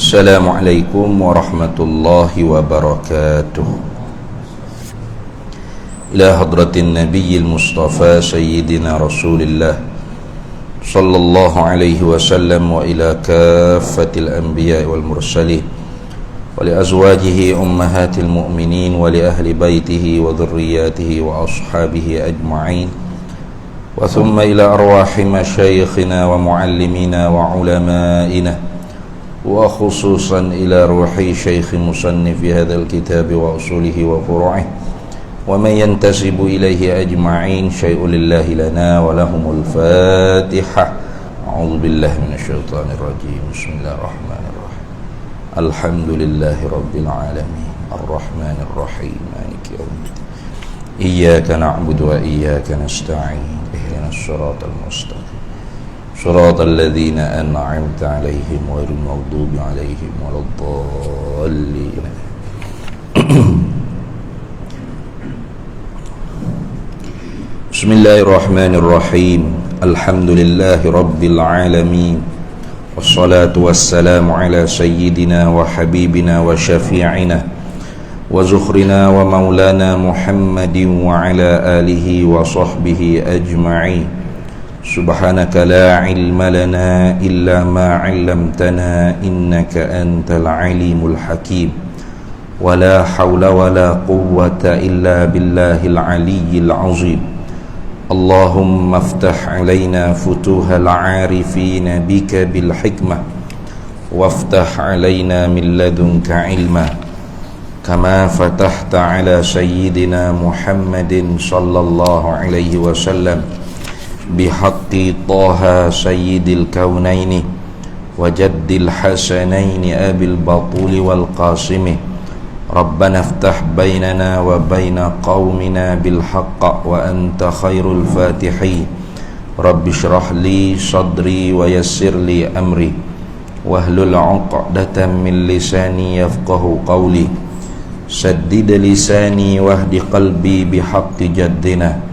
Assalamualaikum warahmatullahi wabarakatuh. Ila hadratin nabiyil mustafa sayyidina rasulillah sallallahu alaihi wasallam wa ila kaffatil anbiya wal mursalin wa li azwajihi ummahatil mu'minin wa li ahli baitihi wa dhurriyyatihi wa ashabihi ajma'in wa thumma ila arwahi masyayikhina wa muallimina wa ulama'ina وخصوصا إلى روح شيخ مصنف هذا الكتاب وأصوله وفروعه ومن ينتسب إليه أجمعين شيء لله لنا ولهم الفاتحة. أعوذ بالله من الشيطان الرجيم. بسم الله الرحمن الرحيم. الحمد لله رب العالمين الرحمن الرحيم مالك يوم الدين إياك نعبد وإياك نستعين اهدنا الصراط المستقيم صراط الذين أنعمت عليهم غير المغضوب عليهم ولا الضالين. بسم الله الرحمن الرحيم. الحمد لله رب العالمين والصلاة والسلام على سيدنا وحبيبنا وشفيعنا وزخرنا ومولانا محمد وعلى آله وصحبه أجمعين. سبحانك لا علم لنا إلا ما علمتنا إنك أنت العليم الحكيم ولا حول ولا قوة إلا بالله العلي العظيم. اللهم افتح علينا فتوح العارفين بك بالحكمة وافتح علينا من لدنك علما كما فتحت على سيدنا محمد صلى الله عليه وسلم بحق طه سيد الكونين وجد الحسنين أبي البطول والقاسم. ربنا افتح بيننا وبين قومنا بالحق وأنت خير الفاتحين. رب اشرح لي صدري ويسر لي أمري واحلل عقدة من لساني يفقه قولي سدد لساني واهد قلبي بحق جدنا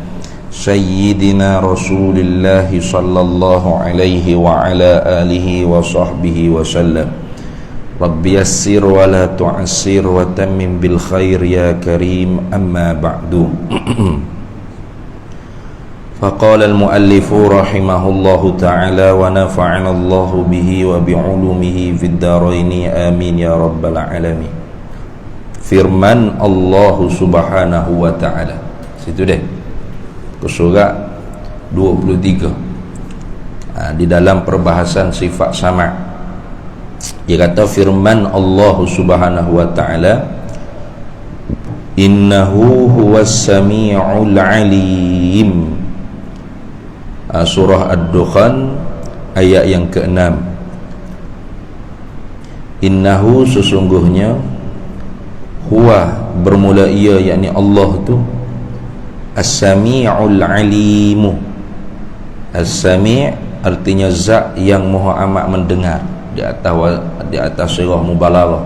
سيدنا رسول الله صلى الله عليه وعلى آله وصحبه وسلم. رب يسر ولا تعسر وتمم بالخير يا كريم. أما بعد. فقال المؤلف رحمه الله تعالى ونفعنا الله به وبعلومه في الدارين آمين يا رب العالمين. Firman Allah subhanahu wa ta'ala. Situ deh Surat 23 di dalam perbahasan sifat sama'. Dia kata firman Allah subhanahu wa ta'ala innahu huwas sami'ul alim. Surah Ad-Dukhan ayat yang ke-6. Innahu sesungguhnya huwa bermula ia yakni Allah tu As-Sami'ul Alimu. As-Sami' artinya zat yang maha amat mendengar. Di atas surah mubalaghah.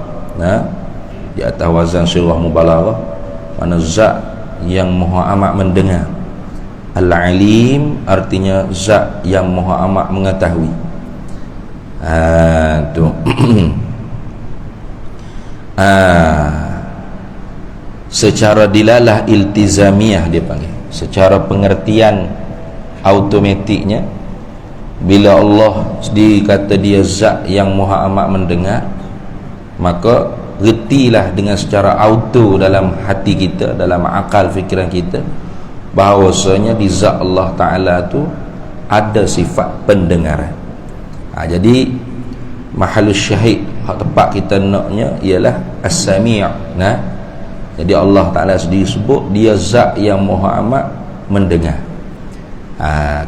Di atas wazan surah mubalaghah, mana zat yang maha amat mendengar. Al-Alim artinya zat yang maha amat mengetahui. Tu. Secara dilalah iltizamiah dia panggil, secara pengertian automatiknya, bila Allah dikata dia zat yang maha amat mendengar, maka retilah dengan secara auto dalam hati kita, dalam akal fikiran kita, bahawasanya di zat Allah Ta'ala tu ada sifat pendengaran. Jadi mahalus syahid, tempat kita naknya ialah As-Sami'. Jadi Allah Ta'ala sendiri sebut dia zat yang maha amat mendengar.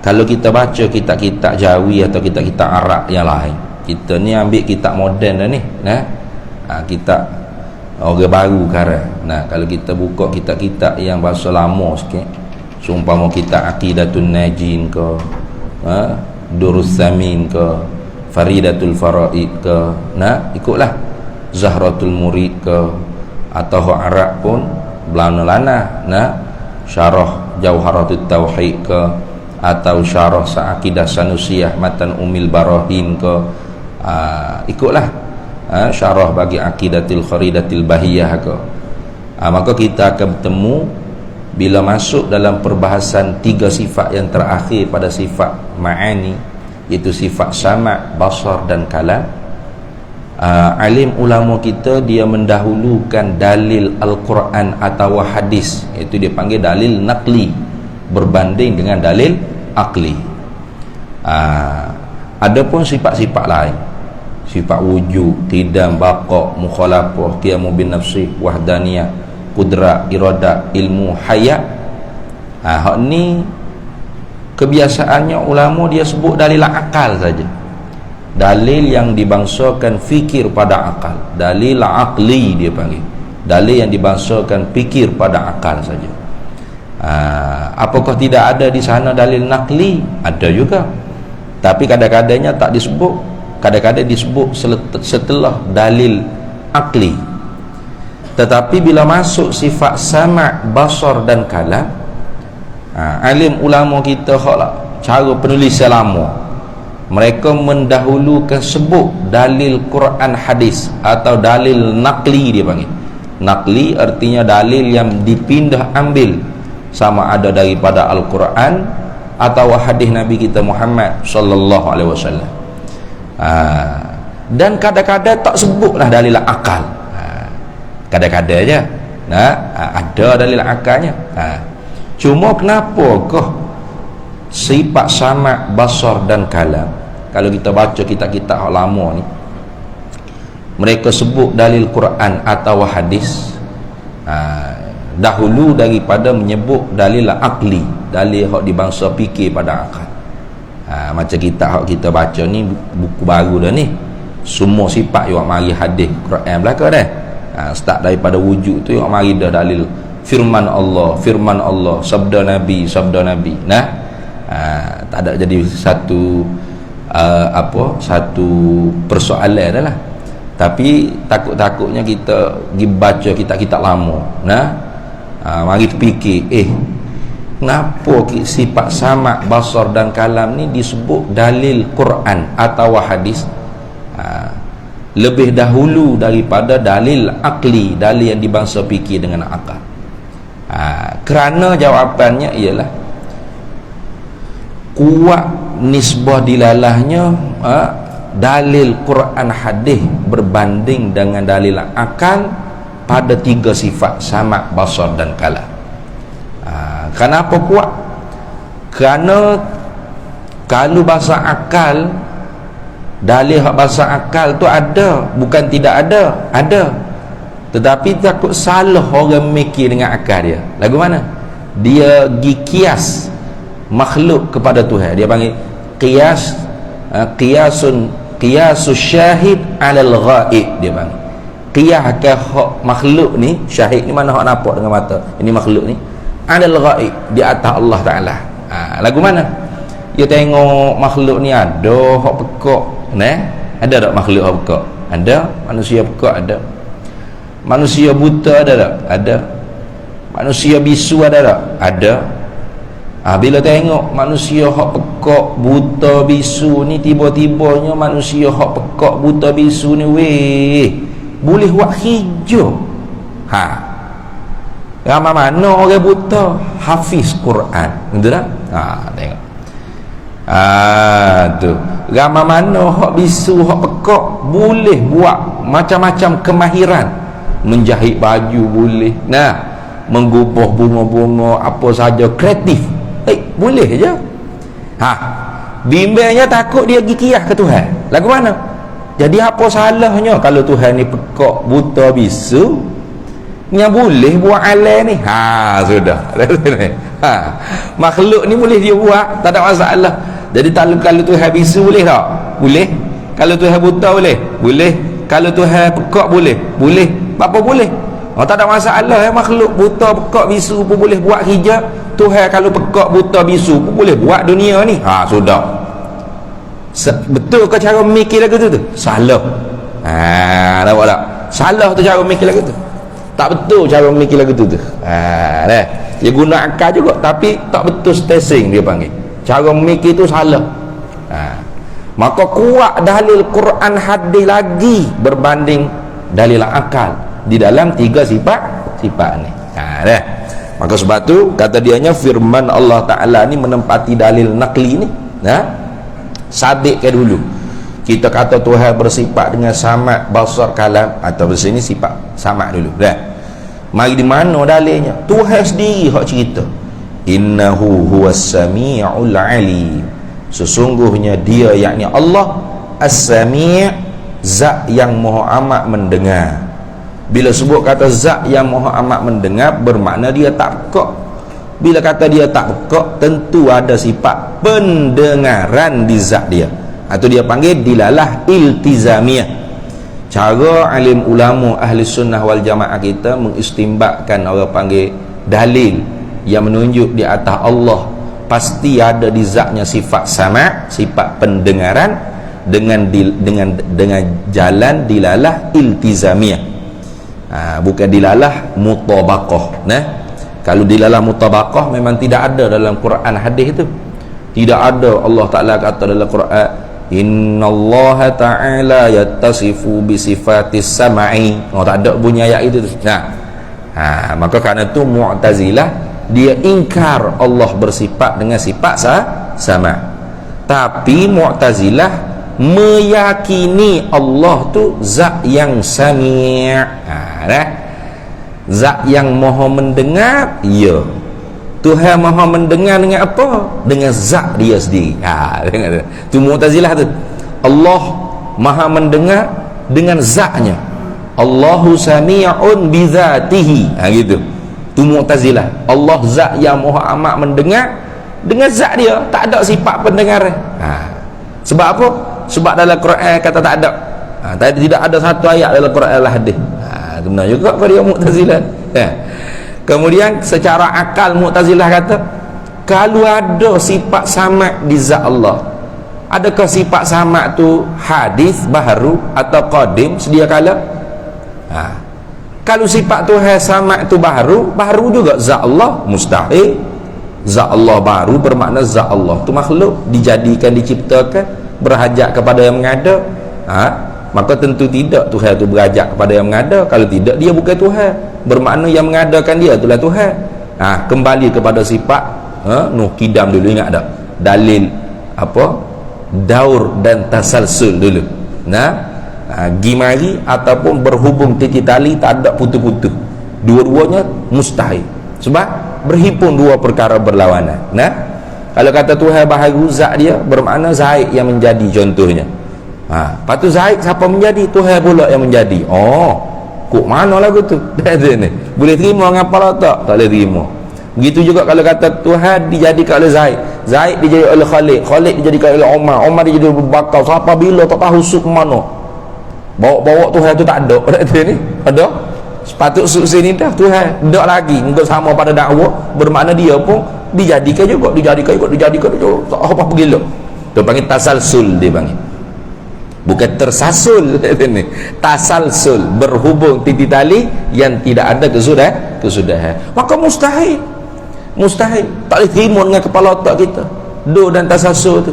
Kalau kita baca kitab-kitab Jawi atau kitab-kitab Arab yang lain, kita ni ambil kitab moden dah ni, kitab orang baru sekarang. Kalau kita buka kitab-kitab yang bahasa lama sikit, seumpama kitab Aqidatun Najin ke, Durus Samin ke, Faridatul Faraid ke, ikutlah Zahratul Murid ke, atau Arab pun belana lana, syarah Jauharatul Tauhid ke, atau syarah Sa'aqidah Sanusiyah Matan Umil Barahin ke, ikutlah syarah bagi Aqidatul Kharidatil Bahiyah ke. Maka kita akan bertemu bila masuk dalam perbahasan 3 sifat yang terakhir pada sifat ma'ani, iaitu sifat sama', basar dan kalam. Alim ulama kita dia mendahulukan dalil Al-Quran atau hadis, iaitu dia panggil dalil naqli berbanding dengan dalil akli. Adapun sifat-sifat lain, sifat wujud, qidam, baqa, mukhalafah, qiyamu bin nafsi, wahdaniyah, qudrat, iradat, ilmu, hayat, hak ni kebiasaannya ulama dia sebut dalil akal saja, dalil yang dibangsakan fikir pada akal, dalil aqli dia panggil, dalil yang dibangsakan fikir pada akal saja. Apakah tidak ada di sana dalil naqli? Ada juga, tapi kadang-kadangnya tak disebut, kadang-kadang disebut setelah dalil akli. Tetapi bila masuk sifat sama', basar dan kalam, alim ulama kita cara penulis lama, mereka mendahulukan sebut dalil Quran hadis atau dalil naqli dia panggil. Naqli artinya dalil yang dipindah ambil, sama ada daripada Al-Quran atau hadis Nabi kita Muhammad sallallahu alaihi wasallam. Dan kadang-kadang tak sebutlah dalil akal. Kadang-kadang aja. Ada dalil akalnya. Cuma kenapakah sifat sama', basar dan kalam, kalau kita baca kitab-kitab lama ni, mereka sebut dalil Quran atau hadis dahulu daripada menyebut dalil akli, dalil hak dibangsa fikir pada akal. Macam kitab hak kita baca ni, buku baru dah ni, semua sifat yang mari hadis Quran belaka dah. Start daripada wujud tu yang mari dah dalil firman Allah, sabda Nabi. Tak ada jadi satu satu persoalan dah lah. Tapi takut-takutnya kita pergi baca kitab-kitab lama, mari terfikir, kenapa sifat sama', basar dan kalam ni disebut dalil Quran atau hadis lebih dahulu daripada dalil akli, dalil yang dibangsa fikir dengan akal? Kerana jawapannya ialah kuat nisbah dilalahnya dalil Quran hadis berbanding dengan dalil akal pada 3 sifat sama', basar dan kalam. Kenapa kuat? Kerana kalau bahasa akal, dalil bahasa akal tu ada, bukan tidak ada, ada. Tetapi takut salah orang mikir dengan akal dia. Lagu mana? Dia pergi kias makhluk kepada Tuhan. Dia panggil qiyas, qiyasus syahid alal ghaib, dia panggil. Qiyaskan hak makhluk ni, syahid ni mana hak nampak dengan mata, ini makhluk ni, alal ghaib, di atas Allah Taala. Lagu mana? Dia tengok makhluk ni ada hak pekak, ada tak makhluk hak pekak? Ada. Manusia pekak ada. Manusia buta ada tak? Ada. Manusia bisu ada tak? Ada. Bila tengok manusia hak pekak, buta, bisu ni, tiba-tibanya manusia hak pekak, buta, bisu ni boleh buat hijau. Ramai mana orang buta hafiz Quran, betul tak? Tengok. Tu ramai mana hak bisu, hak pekak boleh buat macam-macam kemahiran, menjahit baju boleh, menggubah bunga-bunga, apa saja, kreatif, boleh je. Bimbangnya takut dia pergi kiyah ke Tuhan. Lagu mana? Jadi apa salahnya kalau Tuhan ni pekak, buta, bisu, yang boleh buat alam ni? Sudah. Makhluk ni boleh dia buat, tak ada masalah. Jadi kalau Tuhan bisu boleh tak? Boleh. Kalau Tuhan buta boleh? Boleh. Kalau Tuhan pekak boleh? Boleh. Apa boleh? Tak ada masalah. Makhluk buta, pekak, bisu pun boleh buat hijab. Tuhan kalau pekak, buta, bisu pun boleh buat dunia ni. Sudah. Betul ke cara mikir lagu tu? Salah. Nampak tak? Salah tu cara mikir lagu tu. Tak betul cara mikir lagu tu. Dia guna akal juga, tapi tak betul stacing dia panggil. Cara mikir tu salah. Maka kuat dalil Quran hadis lagi berbanding dalil akal di dalam tiga sifat ni. Dah. Maka sebab tu kata dianya firman Allah Ta'ala ni menempati dalil naqli ni. Sabitkan dulu. Kita kata Tuhan bersifat dengan samad, basar, kalam, atau bersini sifat samad dulu. Dah. Mari di mana dalilnya? Tuhan sendiri hak cerita. Innahu huwas sami'ul alim. Sesungguhnya dia, yakni Allah, as-sami', zat yang maha amat mendengar. Bila sebut kata zat yang maha amat mendengar, bermakna dia tak pekak. Bila kata dia tak pekak, tentu ada sifat pendengaran di zat dia, atau dia panggil dilalah iltizamiyah. Cara alim ulama ahli sunnah wal jamaah kita mengistimbatkan, orang panggil dalil yang menunjuk di atas Allah pasti ada di zatnya sifat sama', sifat pendengaran, dengan jalan dilalah iltizamiyah. Bukan dilalah mutabaqah. Kalau dilalah mutabaqah memang tidak ada dalam Quran hadis itu. Tidak ada. Allah Ta'ala kata dalam Quran, innallaha ta'ala yattasifu bisifatis sam'i. Tak ada bunyi ayat itu. Maka kerana itu Mu'tazilah dia ingkar Allah bersifat dengan sifat sama. Tapi Mu'tazilah meyakini Allah tu zat yang sami'. Zat yang maha mendengar. Ya, Tuhan maha mendengar dengan apa? Dengan zat dia sendiri. Tu Mu'tazilah tu. Allah maha mendengar dengan zatnya. Allahu sami'un bizatihi. Gitu. Tu Mu'tazilah. Allah zat yang maha amat mendengar dengan zat dia, tak ada sifat pendengaran. Sebab apa? Sebab dalam Quran kata tak ada. Tidak ada satu ayat dalam Quran lah hadis. Benar juga pada dia Mu'tazilah. Kemudian secara akal Mu'tazilah kata, kalau ada sifat samad di zat Allah, adakah sifat samad tu hadis baharu atau qadim sedia kala? Kalau sifat Tuhan samad tu baharu juga zat Allah mustahil. Zat Allah baru bermakna zat Allah tu makhluk, dijadikan, diciptakan, berhajat kepada yang mengada. Maka tentu tidak Tuhan tu berhajat kepada yang mengada. Kalau tidak, dia bukan Tuhan. Bermakna yang mengadakan dia itulah Tuhan. Kembali kepada sifat Nuh Kidam dulu, ingat tak? Dalil apa? Daur dan tasalsul dulu. Gimari ataupun berhubung titik tali, tak ada putus-putus. Dua-duanya mustahil. Sebab berhimpun dua perkara berlawanan. Kalau kata Tuhan baharu zat dia, bermakna Zaid yang menjadi contohnya. Lepas tu Zaid siapa menjadi? Tuhan pula yang menjadi. Kok mana lagu tu? Boleh terima dengan kepala tak? Tak boleh terima. Begitu juga kalau kata Tuhan dijadikan oleh Zaid, Zaid dijadikan oleh Khalid, Khalid dijadikan oleh Omar, Omar dijadikan oleh Bakar. Siapa bila tak tahu suk mana. Bawa-bawa Tuhan tu tak ada. Ada? Sepatut suk sini dah Tuhan. Tak lagi. Engkau sama pada dakwah, bermakna dia pun dijadikan juga. Dijadikan juga. Tak apa pergi lah. Dia panggil tasalsul, dia panggil. Bukan tersasul. Tasalsul, berhubung titik tali yang tidak ada kesudahan. Maka mustahil. Tak boleh terima dengan kepala otak kita do dan tasalsul tu.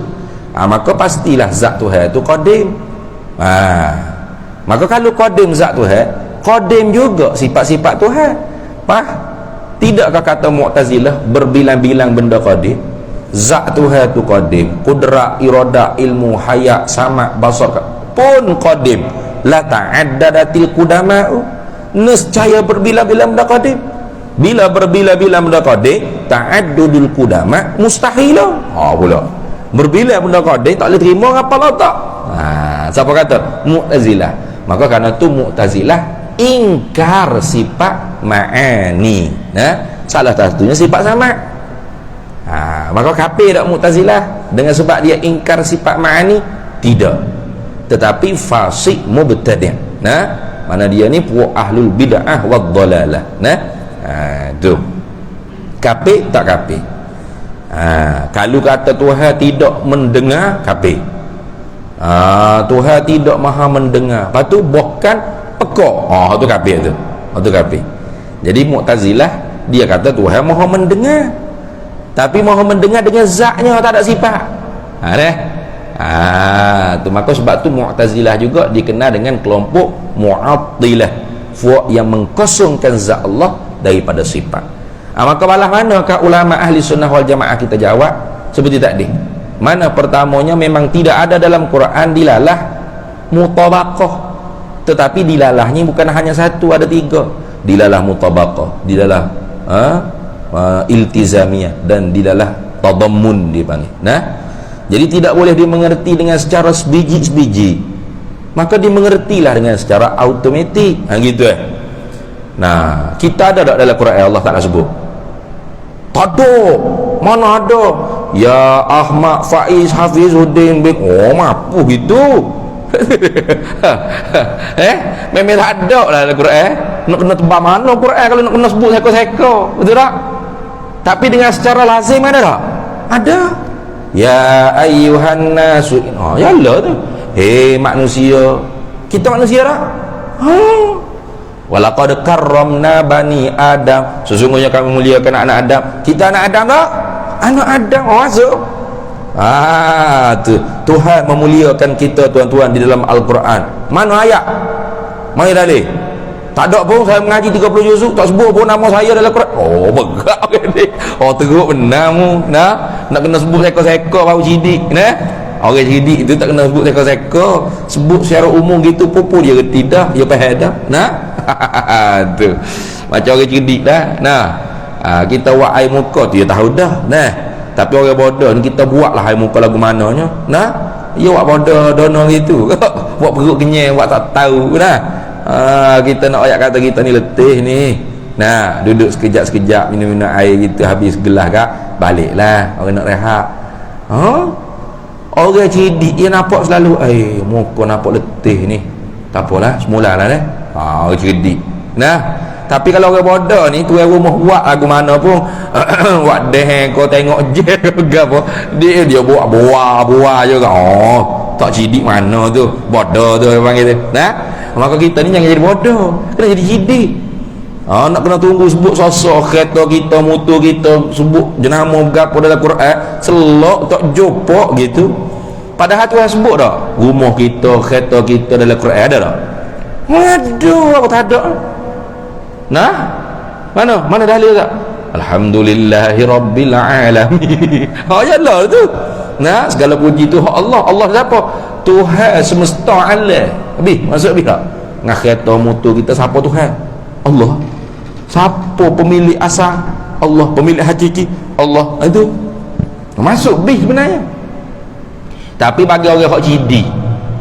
Maka pastilah zat Tuhan tu qadim. Maka kalau qadim zat Tuhan, qadim juga sifat-sifat Tuhan. Tidakkah kata Mu'tazilah berbilang-bilang benda qadim? Zat Tuhan tu qadim, kudrat, iradah, ilmu, hayat, sama', basar pun qadim. La ta'addadatil qudama'u, nescaya berbilang-bilang benda qadim. Bila berbilang-bilang benda qadim, ta'addudul qudama' mustahil. Pula berbilang benda qadim tak boleh terima apa lah tak. Siapa kata? Mu'tazilah. Maka kerana tu Mu'tazilah ingkar sifat ma'ani. Salah satunya sifat sama'. Maka kafir tak Mu'tazilah dengan sebab dia ingkar sifat ma'ani? Tidak. Tetapi fasik mubtadi'. Mana dia ni ahlul bid'ah wad dhalalah. Tu. Kafir tak kafir? Kalau kata Tuhan tidak mendengar, kafir. Tuhan tidak maha mendengar, lepas tu bukan pekak, tu kafir tu. Itu kafir. Jadi Mu'tazilah dia kata Tuhan maha mendengar, tapi maha mendengar dengan zatnya, tak ada sifat. Tu maka sebab tu Mu'tazilah juga dikenal dengan kelompok Mu'attilah, yang mengkosongkan zat Allah daripada sifat. Maka balas manakah ulama ahli sunnah wal jamaah? Kita jawab seperti tadi. Mana pertamanya memang tidak ada dalam Quran dilalah mutabaqah, tetapi dilalahnya bukan hanya satu, ada tiga. Dilalah mutabaqah, dilalah iltizamiyah, dan dilalah tadammun dipanggil. Jadi tidak boleh dimengerti dengan secara sebiji-sebiji, maka dimengertilah dengan secara automatik. Gitu kita ada tak dalam Quran Allah tak nak sebut? Tak ada. Mana ada? Ya Ahmad Faiz Hafizuddin bin mampu gitu. Memang tak ada lah dalam Quran. Nak kena tebak mana Quran kalau nak kena sebut seko-seko, betul tak? Tapi dengan secara lazim ada tak? Ada. Ya ayyuhan nasu. Ya Allah tu. Hei manusia. Kita manusia tak? Walaqad karramna bani Adam. Sesungguhnya kami muliakan anak Adam. Kita anak Adam tak? Anak Adam. Masuk. Tu Tuhan memuliakan kita tuan-tuan di dalam Al-Quran. Mana ayat? Mana dalil? Tak ada pun saya mengaji 30 juzuk tak sebut pun nama saya dalam Quran. Begak ni. Teruk benar mu. Nak kena sebut seko-seko baru cidik. Orang cidik itu tak kena sebut seko-seko. Sebut secara umum gitu pun dia reti dah, dia faham dah. Tu. Macam orang cidik dah. Kita buat air muka dia tahu dah. Tapi orang bodoh ni kita buatlah air muka lagu mananya. Dia buat bodoh dono gitu. Buat perut kenyang, buat tak tahu kita nak ayat kata kita ni letih ni. Duduk sekejap-sekejap minum-minum air gitu, habis gelas kak, baliklah orang nak rehat. Orang cidik dia nampak selalu muka nampak letih ni. Tak apalah, semula lah orang cidik. Tapi kalau orang bodoh ni, tuan rumah buat lagu mana pun buat deh kau tengok je ke apa, dia buat buah je kan. Tak cidik mana tu, bodoh tu orang panggil tu. Maka kita ni jangan jadi bodoh, kena jadi cidik. Nak kena tunggu sebut sosok kereta kita, motor kita, sebut jenama berapa dalam Quran, selok tak jopok gitu. Padahal Tuhan sebut tak rumah kita, kereta kita dalam Quran ada tak? Aduh, aku tak ada. Mana dalil tak? Alhamdulillahi Rabbil Alamin. Ya Allah tu. Segala puji tu hak Allah. Allah siapa? Tuhan semesta alam. Habis, masuk habis tak? Dengan kereta motor kita, siapa Tuhan? Allah. Siapa pemilik asal? Allah. Pemilik hakiki? Allah. Itu masuk habis sebenarnya. Tapi bagi orang hak cidik,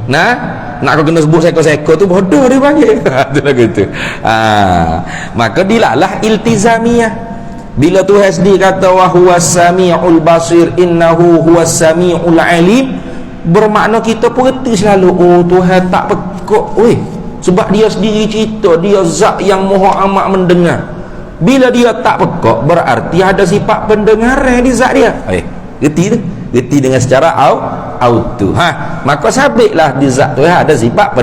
nak kau kena sebut seko-seko tu bodoh dia panggil. Tu lah gitu. Maka dilalah iltizamiyah. Bila Tuhan sendiri kata wa huwas samiul basir, innahu huwas samiul alim, bermakna kita pun reti selalu Tuhan tak pekok sebab dia sendiri cerita dia zat yang maha amat mendengar. Bila dia tak pekok berarti ada sifat pendengaran di zat dia. Reti tu, reti dengan secara auto. Maka sabitlah di zat tu ada sifat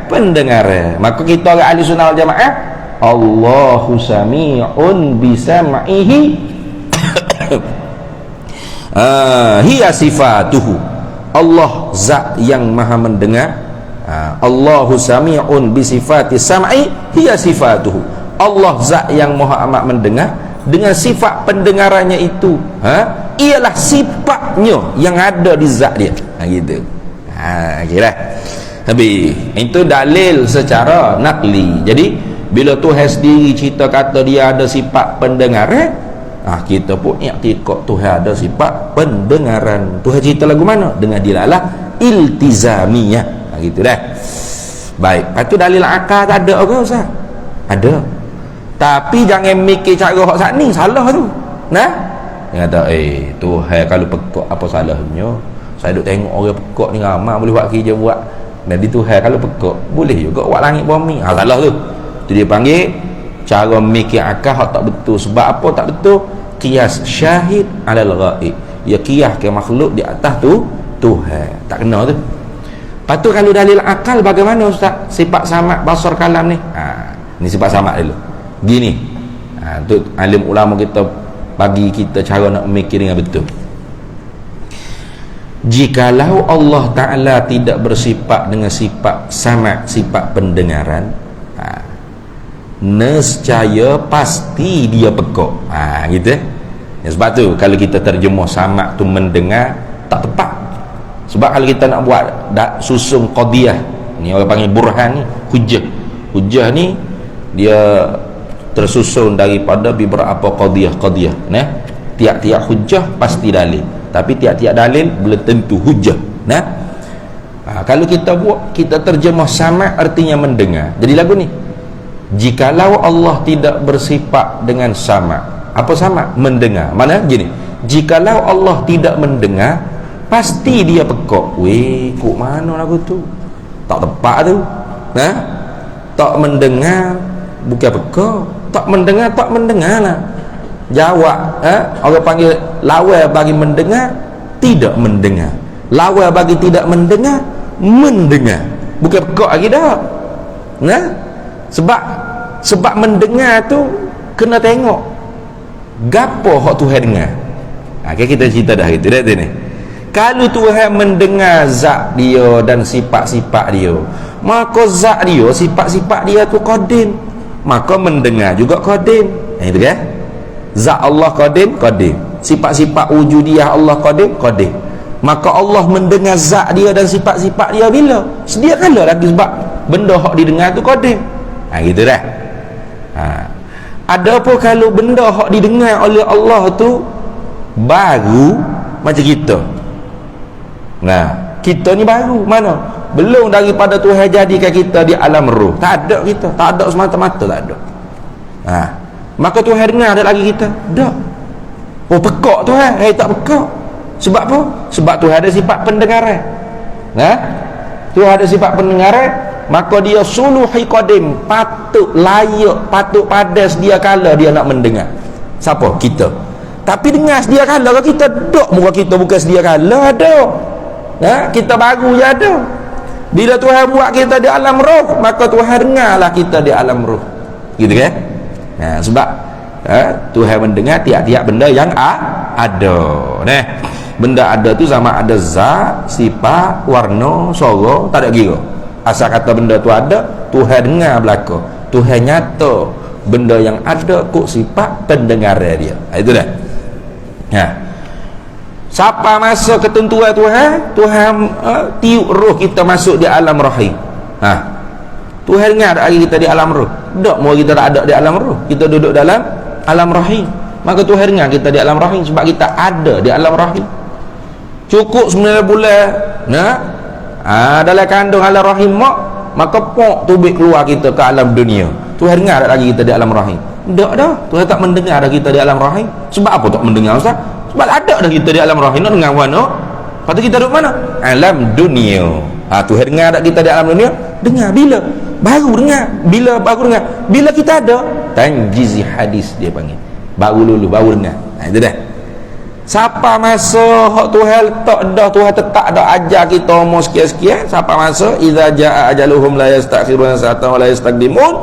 pendengaran. Maka kita orang ahli sunnah wal jamaah, Allahu sami'un bisam'ihi hiya sifatuhu. Allah zat yang maha mendengar. Allahu sami'un bisifati sam'i hiya sifatuhu. Allah zat yang maha amat mendengar, dengan sifat pendengarannya itu ialah sifatnya yang ada di zat dia. Gitu. Kira habis. Itu dalil secara nakli. Jadi bila Tuhan sendiri cerita kata dia ada sifat pendengaran, kita pun i'tiqad Tuhan ada sifat pendengaran. Tuhan cerita lagu mana? Dengan dilalah iltizamiyah. Gitu dah. Baik. Lepas tu dalil akal tak ada ke Ustaz? Ada. Tapi jangan mikir cara hak sat ni, salah tu. Dia kata Tuhan kalau pekak apa salahnya? Saya duk tengok orang pekak ni ramai boleh buat kerja buat. Jadi Tuhan kalau pekak boleh juga buat langit bumi. Salah tu. Tu dia panggil cara mikir akal hak tak betul. Sebab apa tak betul? Qiyas syahid alal ghaib. Ya qiyas ke makhluk di atas tu Tuhan. Tak kena tu. Lepas tu kalau dalil akal bagaimana Ustaz? Sifat samad basar kalam ni. Ni sifat samad dulu. Gini. Tu alim ulama kita bagi kita cara nak mikir dengan betul. Jikalau Allah Ta'ala tidak bersifat dengan sifat sama, sifat pendengaran, nescaya pasti dia pekak. Gitu ya, sebab tu kalau kita terjemah sama tu mendengar, tak tepat. Sebab kalau kita nak buat susun qadiyah, ni orang panggil burhan ni, hujah ni dia tersusun daripada beberapa qadiyah nah. Tiap-tiap hujah pasti dalil, tapi tiap-tiap dalil belum tentu hujah. Kalau kita buat, kita terjemah sama artinya mendengar. Jadi lagu ni, jikalau Allah tidak bersifat dengan sama. Apa sama? Mendengar. Mana gini, jikalau Allah tidak mendengar, pasti dia pekak. Weh, kok mana lagu tu? Tak tepat tu. Tak mendengar bukan pekak. Tak mendengar lah. Jawab, orang panggil lawal bagi mendengar, tidak mendengar. Lawal bagi tidak mendengar, mendengar. Bukan pekak lagi dah. Sebab mendengar tu kena tengok gapo hak Tuhan dengar. Kita cerita dah gitu dah ni. Kalau Tuhan mendengar zat dia dan sifat-sifat dia, maka zat dia, sifat-sifat dia tu qadim, maka mendengar juga qadim. Itu kan? Zat Allah qadim, sifat-sifat wujudiyah Allah qadim. Maka Allah mendengar zat dia dan sifat-sifat dia bila? Sedia kala lagi, sebab benda hak didengar tu qadim. Gitu dah. Ada apa kalau benda hak didengar oleh Allah tu baru macam kita? Kita ni baru mana? Belum daripada Tuhan jadikan kita di alam roh. Tak ada kita, tak ada semata-mata, tak ada. Maka Tuhan dengar ada lagi kita? Tak. Oh, pekak Tuhan. Tak pekak. Sebab apa? Sebab Tuhan ada sifat pendengaran. Tuhan ada sifat pendengaran, maka dia suluhi qadim, patut layak, patut padas dia kala dia nak mendengar. Siapa? Kita. Tapi dengar sedia kala ke kita? Tak. Muka kita bukan sedia kala ada. Kita baru je ada. Bila Tuhan buat kita di alam roh, maka Tuhan dengarlah kita di alam roh. Gitu kan? Sebab Tuhan mendengar tiap-tiap benda yang ada. Benda ada tu sama ada zat, sifat, warna, suara, tak ada kira. Asal kata benda tu ada, Tuhan dengar belaka. Tuhan nyata benda yang ada kok sifat pendengaran dia. Itu dah. Siapa masa ketentuan Tuhan tiup roh kita masuk di alam rahim. Tuhan dengar ada lagi kita di alam roh. Tak mau kita tak ada di alam roh, kita duduk dalam alam rahim, maka Tuhan dengar kita di alam rahim sebab kita ada di alam rahim. Cukup 9 bulan dalam kandung alam rahim maka pok tubik keluar kita ke alam dunia. Tuhan dengar ada lagi kita di alam rahim? Tak dah. Tuhan tak mendengar ada kita di alam rahim. Sebab apa tak mendengar, Ustaz? Sebab ada dah kita di alam rahim. Nak dengar mana? Lepas tu kita duduk mana? Alam dunia. Tuhan dengar ada kita di alam dunia? Dengar bila? Baru dengar. Bila baru dengar? Bila kita ada tanjizi hadis dia panggil. Baru dengar. Itu dah. Siapa masa hak Tuhan tak dah, Tuhan tetap dah ajar kita umur sekian-sekian. Siapa masa idza jaa ajaluhum la yastakhiruna sa'atan wa la yastaqdimun.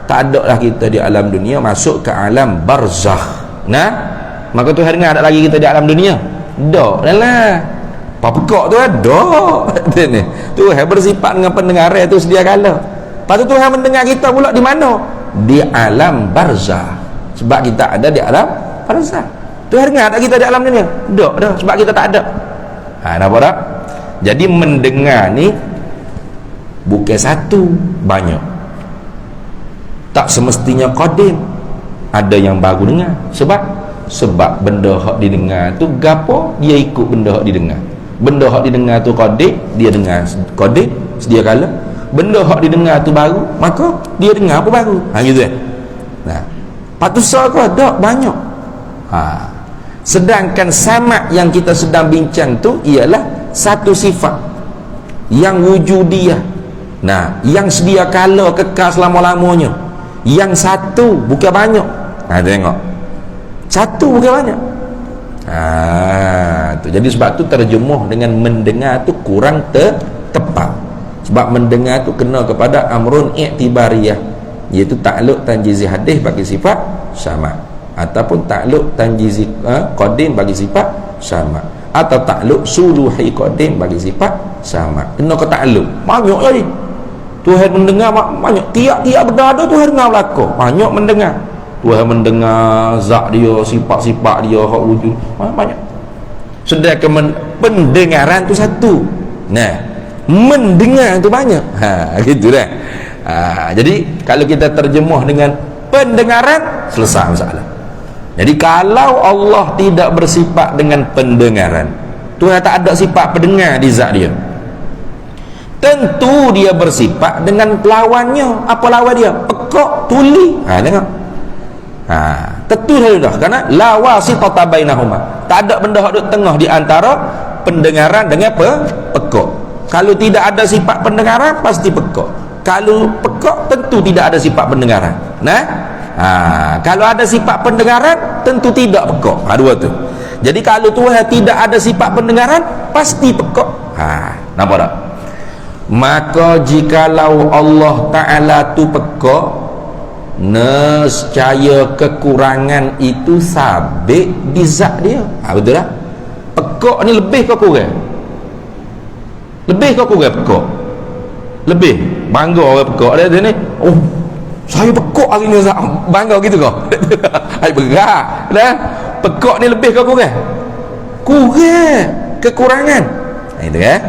Tak ada lah kita di alam dunia, masuk ke alam barzakh. Maka Tuhan dengar ada lagi kita di alam dunia? Tak lah. Apa pekak tu ada. Tuhan bersifat dengan pendengaran itu sedia kala. Lepas tu Tuhan mendengar kita pula di mana? Di alam barzakh. Sebab kita ada di alam barzakh. Tuhan dengar ada kita di alam dunia? Tak dah, sebab kita tak ada. Nampak tak? Jadi mendengar ni bukan satu, banyak. Tak semestinya qadim. Ada yang baru dengar. Sebab benda hak didengar tu gapo, dia ikut benda hak didengar. Benda hak didengar tu qadim, dia dengar qadim sedia kala. Benda hak didengar tu baru, maka dia dengar apa baru. Gitu kan? Patusa ke? Tak, banyak. Sedangkan sama yang kita sedang bincang tu ialah satu sifat yang wujudiyah. Yang sedia kala kekal selama-lamanya. Yang satu bukan banyak. Tengok. Satu bukan banyak. Tu. Jadi sebab tu terjemuh dengan mendengar tu kurang tepat. Sebab mendengar tu kena kepada amrun i'tibariyah, iaitu takluk tanjizi hadis bagi sifat sama, ataupun takluk tanjizi qadim bagi sifat sama. atau takluk suluhi qadim bagi sifat sama. Kena ke takluk banyak jadi Tuhan mendengar banyak, tiap-tiap benda ada Tuhan dengar belaka, banyak mendengar. Tuhan mendengar zat dia, sifat-sifat dia, hak wujud banyak. Sedangkan pendengaran tu satu. Nah, mendengar tu banyak. Gitu dah. Jadi kalau kita terjemah dengan pendengaran, selesai masalah. Jadi kalau Allah tidak bersifat dengan pendengaran, Tuhan tak ada sifat pendengar di zat dia, tentu dia bersifat dengan lawannya. Apa lawan dia? Pekak, tuli. Tengok. Tentu dah, kerana la wasitata bainahuma. Tak ada benda hak duduk tengah di antara pendengaran dengan pekak. Kalau tidak ada sifat pendengaran, pasti pekak. Kalau pekak, tentu tidak ada sifat pendengaran. Kalau ada sifat pendengaran, tentu tidak pekak. Dua tu. Jadi kalau Tuhan tidak ada sifat pendengaran, pasti pekak. Nampak tak? Maka jikalau Allah Ta'ala tu pekak, nescaya kekurangan itu sabit di zat dia. Betul tak? Pekak ni lebih ke kurang? Lebih ke kurang pekak? Lebih. Bangga orang pekak dia ni. Oh, saya pekak hari ni, bangga gitu kau? Hai berat dah. Pekak ni lebih ke kurang? Kurang. Kekurangan. Itu kan?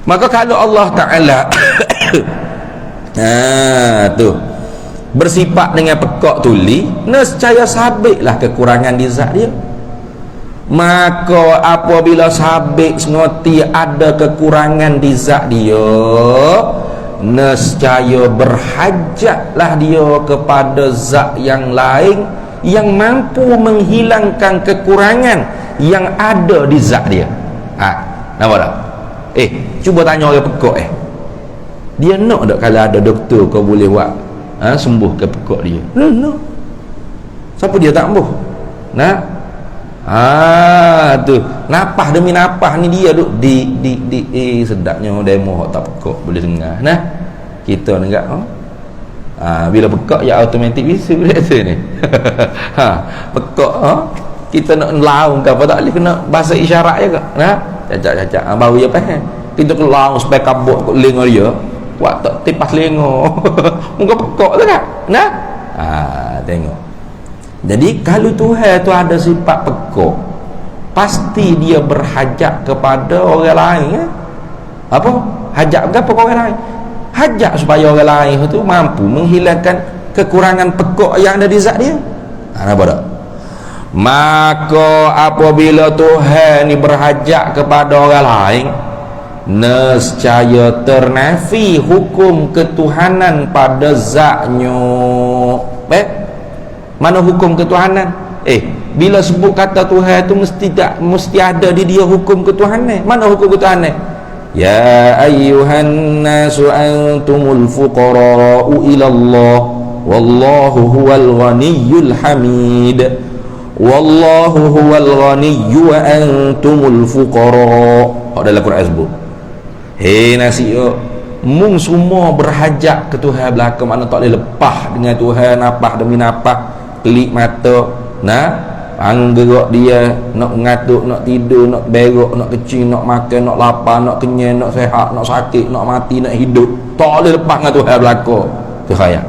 Maka kalau Allah Ta'ala tu bersifat dengan pekak tuli, nescaya sabitlah kekurangan di zat dia. Maka apabila sabit senoti ada kekurangan di zat dia, nescaya berhajatlah dia kepada zat yang lain yang mampu menghilangkan kekurangan yang ada di zat dia. Nampak tak? Cuba tanya orang pekak dia nak tak kalau ada doktor kau boleh buat sembuh ke pekak dia? No. Siapa dia tak sembuh? Tu napah demi napah ni dia duk di sedapnya demo hak tak pekak boleh dengar. Kita ni enggak bila pekak ya automatik bisu dia ni. Pekak kita nak laung ke apa tak boleh, kena bahasa isyarat je ke. Cacak baru dia faham. Kita kelang supaya kabut kat lenga dia, buat tak tipas lenga. Muka pekak tu kan? Tengok. Jadi kalau Tuhan tu ada sifat pekak, pasti dia berhajat kepada orang lain. Apa? Hajat kepada orang lain. Hajat supaya orang lain tu mampu menghilangkan kekurangan pekak yang ada di zat dia. Nampak tak? Maka apabila Tuhan ni berhajat kepada orang lain, nescaya ternafi hukum ketuhanan pada zatnya. Mana hukum ketuhanan? Bila sebut kata Tuhan tu mesti ada di dia hukum ketuhanan. Mana hukum ketuhanan? Ya ayyuhan nasu antumul fuqara'u ila Allah wallahu huwal ghaniyyul hamid. Wallahu huwal ghaniyyu wa antumul fuqara. Dalam Quran sebut. Nasi mung semua berhajat ke Tuhan belaka, makna tak boleh lepas dengan Tuhan napah demi napah, pelik mata, anggerak dia nak ngatuk, nak tidur, nak berak, nak kecil, nak makan, nak lapar, nak kenyang, nak sehat, nak sakit, nak mati, nak hidup, tak boleh lepas dengan Tuhan belaka. Tu khayal.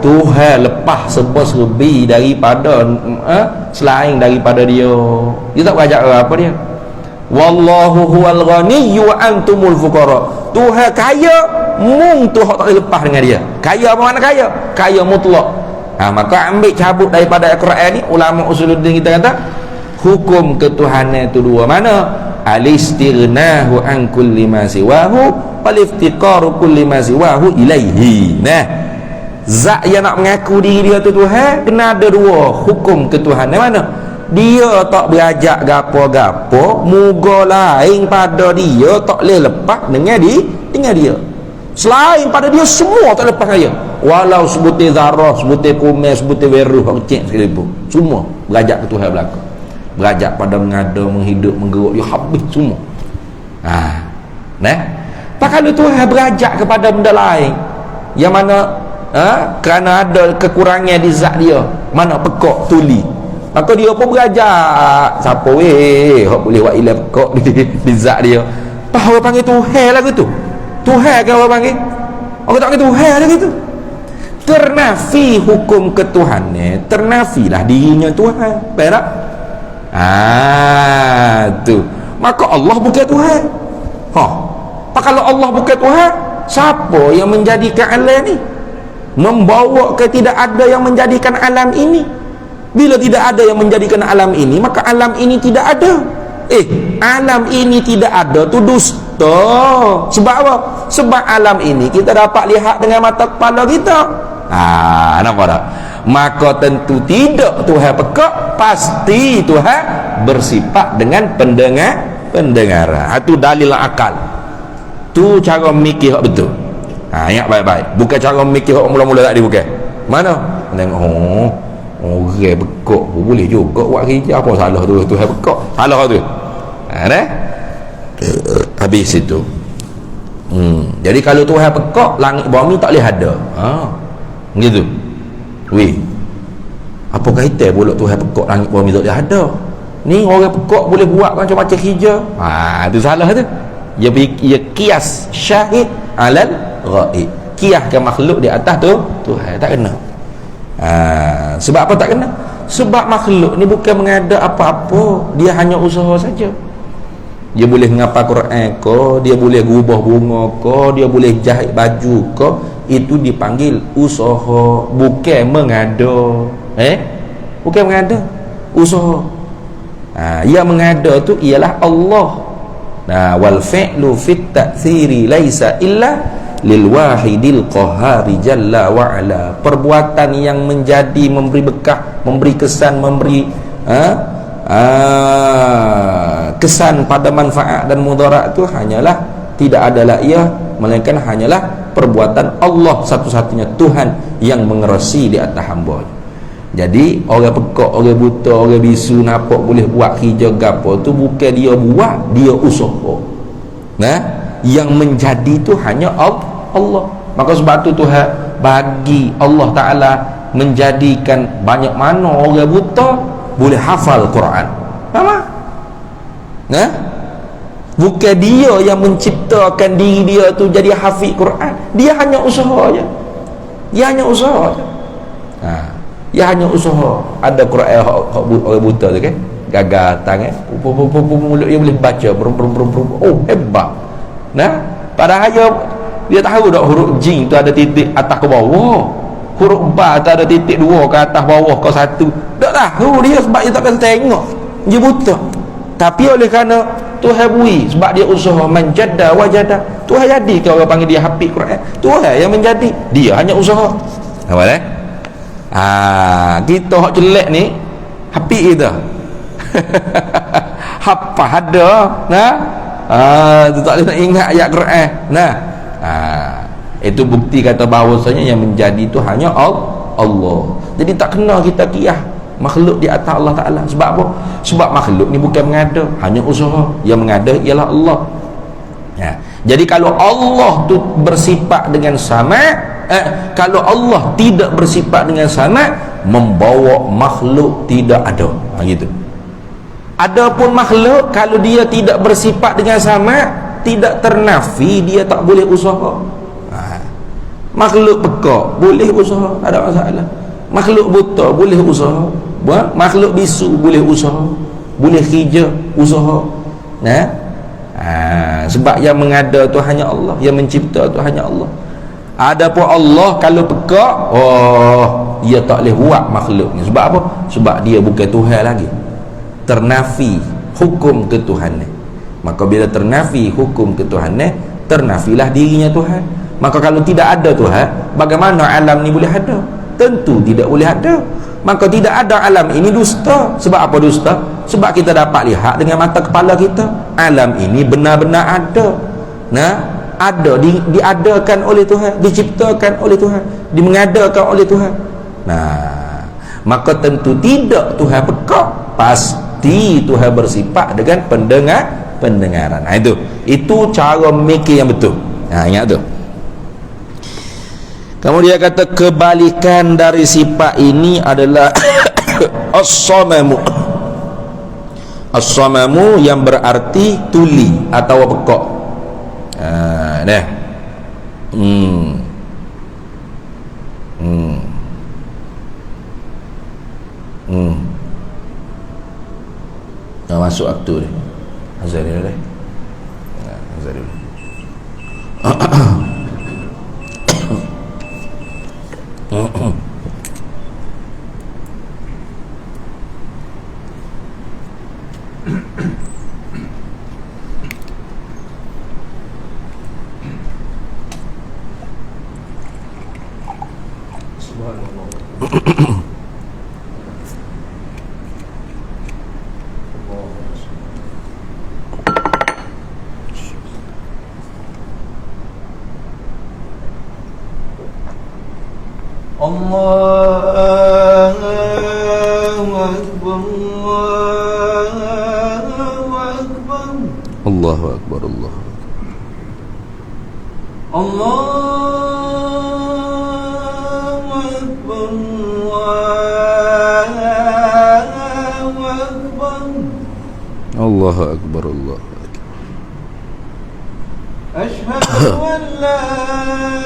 Tuhan lepas serba-serbi daripada selain daripada dia. Dia tak berajak apa dia. Wallahu huwal ghaniyyu wa antumul fuqara. Tuhan kaya, mung tu hak tak boleh lepas dengan dia. Kaya apa makna kaya? Kaya mutlak. Maka ambil cabut daripada Al-Quran ni, ulama usuluddin kita kata hukum ketuhanan itu dua. Mana? Al-istighnahu an kulli ma siwahu wal iftiqaru kulli ma siwahu ilaihi. Zat yang nak mengaku diri dia tu Tuhan, kena ada dua hukum ketuhanan. Mana? Dia tak berajak gapo-gapo, muga lain pada dia tak boleh lepas dengan dia. Selain pada dia semua tak lepas dengan dia. Walau sebutir zarah, sebutir kumis, sebutir weruh kecil sekalipun, semua berajak ke Tuhan belaka. Berajak pada mengada, menghidup, menggeruk, dia habis semua. Tak kalau Tuhan berajak kepada benda lain yang mana kerana ada kekurangan di zat dia, mana pekak tuli, Maka dia pun berajak siapa hok boleh buat ilah pekak di zat dia. Apa orang panggil Tuhan lah gitu. Tuhan kan orang panggil. Orang tak panggil Tuhan lah gitu. Ternafi hukum ketuhanan, ternafilah dirinya Tuhan. Faham tak? Tu. Maka Allah bukan Tuhan. Kalau Allah bukan Tuhan, siapa yang menjadikan alam ni? Membawa ke tidak ada yang menjadikan alam ini. Bila tidak ada yang menjadikan alam ini, maka alam ini tidak ada. Alam ini tidak ada tu dusta. Sebab apa? Sebab alam ini kita dapat lihat dengan mata kepala kita. Nampak tak? Maka tentu tidak Tuhan pekak, pasti Tuhan bersifat dengan pendengaran. Itu dalil akal. Tu cara mikir hak betul. Ingat baik-baik. Bukan cara mikir hak mula-mula tadi, bukan. Mana? Tengok orang pekak boleh juga buat kerja. Apa salah tu? Tuhan pekak. Salah tu. Habis itu. Jadi kalau Tuhan pekak, langit bumi tak boleh ada. Gitu. Apa kaitan pula Tuhan pekak langit bumi tak boleh ada? Ni orang pekak boleh buat macam-macam kerja. Itu salah tu. Ia kias syahid alal ghaib. Kiaskan makhluk di atas tu Tuhan tak kena. Sebab apa tak kena? Sebab makhluk ni bukan mengada apa-apa, dia hanya usaha saja. Dia boleh ngapa Quran ko, dia boleh gubah bunga ko, dia boleh jahit baju ko, itu dipanggil usaha, bukan mengada. Bukan mengada, usaha. Yang mengada tu ialah Allah. Wal fi'lu fit ta'thiri laisa illa lil wahidil qahari jalla wa ala. Perbuatan yang menjadi, memberi bekah, memberi kesan, memberi kesan pada manfaat dan mudarat itu hanyalah, tidak adalah ia melainkan hanyalah perbuatan Allah satu-satunya Tuhan yang mengerasi di atas hamba. Jadi orang pekak, orang buta, orang bisu nampak boleh buat kerja gapo tu bukan dia buat, dia usaha. Yang menjadi tu hanya Allah. Maka sebab tu Tuhan bagi Allah Ta'ala menjadikan banyak mana orang buta boleh hafal Quran. Faham? Bukan dia yang menciptakan diri dia tu jadi hafiz Quran. Dia hanya usaha aja. Dia hanya usaha. Dia hanya usaha. Ada Quran orang buta tu kan, gagal tangan, mulut dia boleh baca, hebat. Padahal dia tahu tak huruf jim tu ada titik atas ke bawah, huruf ba tu ada titik dua ke atas bawah ke satu. Tak tahu dia sebab dia tak bisa tengok, dia buta. Tapi oleh kerana Tuhan bui, sebab dia usaha, manjada wajada, Tuhan jadi ke orang panggil dia hafiz Quran. Tuhan yang menjadi, dia hanya usaha. Nampak kita hak jelek ni hafiz kita. Hafaz ada, tu tak boleh nak ingat ayat Quran. Itu bukti kata bahawasanya yang menjadi itu hanya Allah. Jadi tak kena kita kiyah makhluk di atas Allah Ta'ala. Sebab apa? Sebab makhluk ni bukan mengada, hanya usaha. Yang mengada ialah Allah. Jadi kalau Allah tu bersifat dengan sama, kalau Allah tidak bersifat dengan sama, membawa makhluk tidak ada. Gitu. Adapun makhluk kalau dia tidak bersifat dengan sama, tidak ternafi, dia tak boleh usaha. Makhluk pekak boleh usaha, tak ada masalah. Makhluk buta boleh usaha, makhluk bisu boleh usaha, boleh kerja usaha. Sebab yang mengada tu hanya Allah, yang mencipta tu hanya Allah. Adapun Allah kalau pekak, dia tak boleh buat makhluk ni. Sebab apa? Sebab dia bukan Tuhan lagi. Ternafi hukum ketuhanan. Maka bila ternafi hukum ketuhanan, ternafilah dirinya Tuhan. Maka kalau tidak ada Tuhan, bagaimana alam ni boleh ada? Tentu tidak boleh ada. Maka tidak ada alam ini dusta. Sebab apa dusta? Sebab kita dapat lihat dengan mata kepala kita, alam ini benar-benar ada. Ada, diadakan oleh Tuhan, diciptakan oleh Tuhan, dimengadakan oleh Tuhan. Maka tentu tidak Tuhan pekak, pasti Tuhan bersifat dengan pendengaran. Itu cara mikir yang betul. Ingat tu. Kemudian dia kata kebalikan dari sifat ini adalah As-samamu. As-samamu yang berarti tuli atau pekok. Dah. Dah masuk waktu dia. Azhar dia dah. Azhar dulu. Allahu Akbar. Allahu Akbar. Allahu Akbar. Allahu Akbar. Allahu Akbar. Asyhadu an la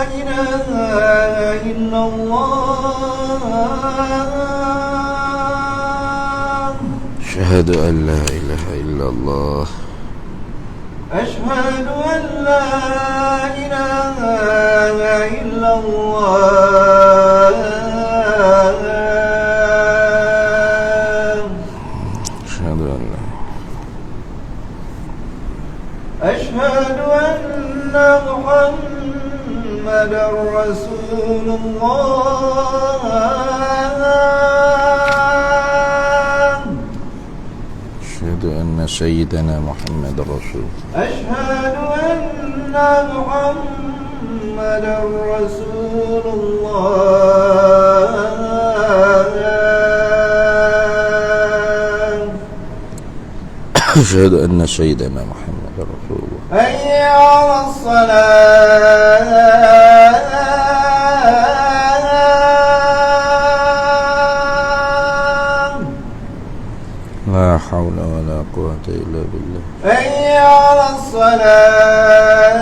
ilaha illallah. Asyhadu an la ilaha illallah. Asyhadu an la ilaha illallah. Asyhadu an la. Asyhadu anna Muhammadar Rasulullah. Asyhadu anna sayyidana Muhammadar Rasul. Asyhadu anna Muhammadar Rasulullah. Asyhadu anna sayyidana Muhammadar Rasulullah. Hayya 'alas salat. La haula wa la quwwata illa billah. Hayya 'alas salat.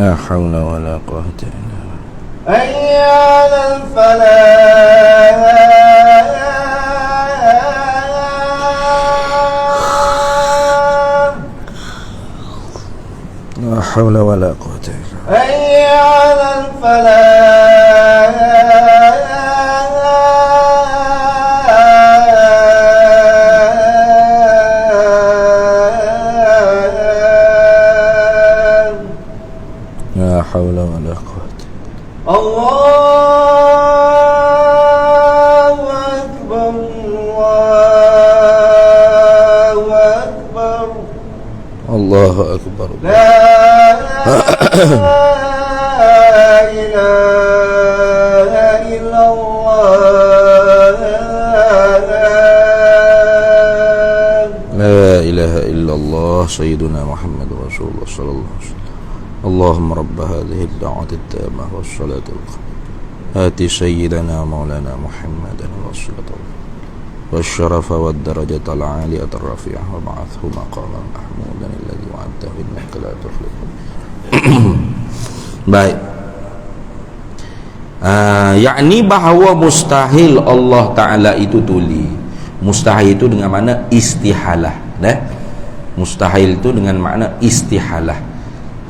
La haula wa la quwwata illa billah. Hayya 'alal falah. La haula wa la quwwata illa billah. Hayya 'alal falah. La haula wa la quwwata. Allahu Akbar. Allahu Akbar. Allahu Akbar. La ilaha illallah. La ilaha illallah sayyiduna Muhammad Rasulullah sallallahu alaihi wasallam. Allahumma rabb hadhihi ad-da'wati at-tammah was-salati al-qa'imah ati sayyidana maulana Muhammadan was-salatu was-syarafa wad-darajata al-'aliyata ar-rafi'ah wa ba'athu maqaman mahmudan alladhi wa'adtahu innaka la tukhlifu. Baik. Yakni bahawa mustahil Allah Ta'ala itu tuli. Mustahil itu dengan makna istihalah. Mustahil itu dengan makna istihalah.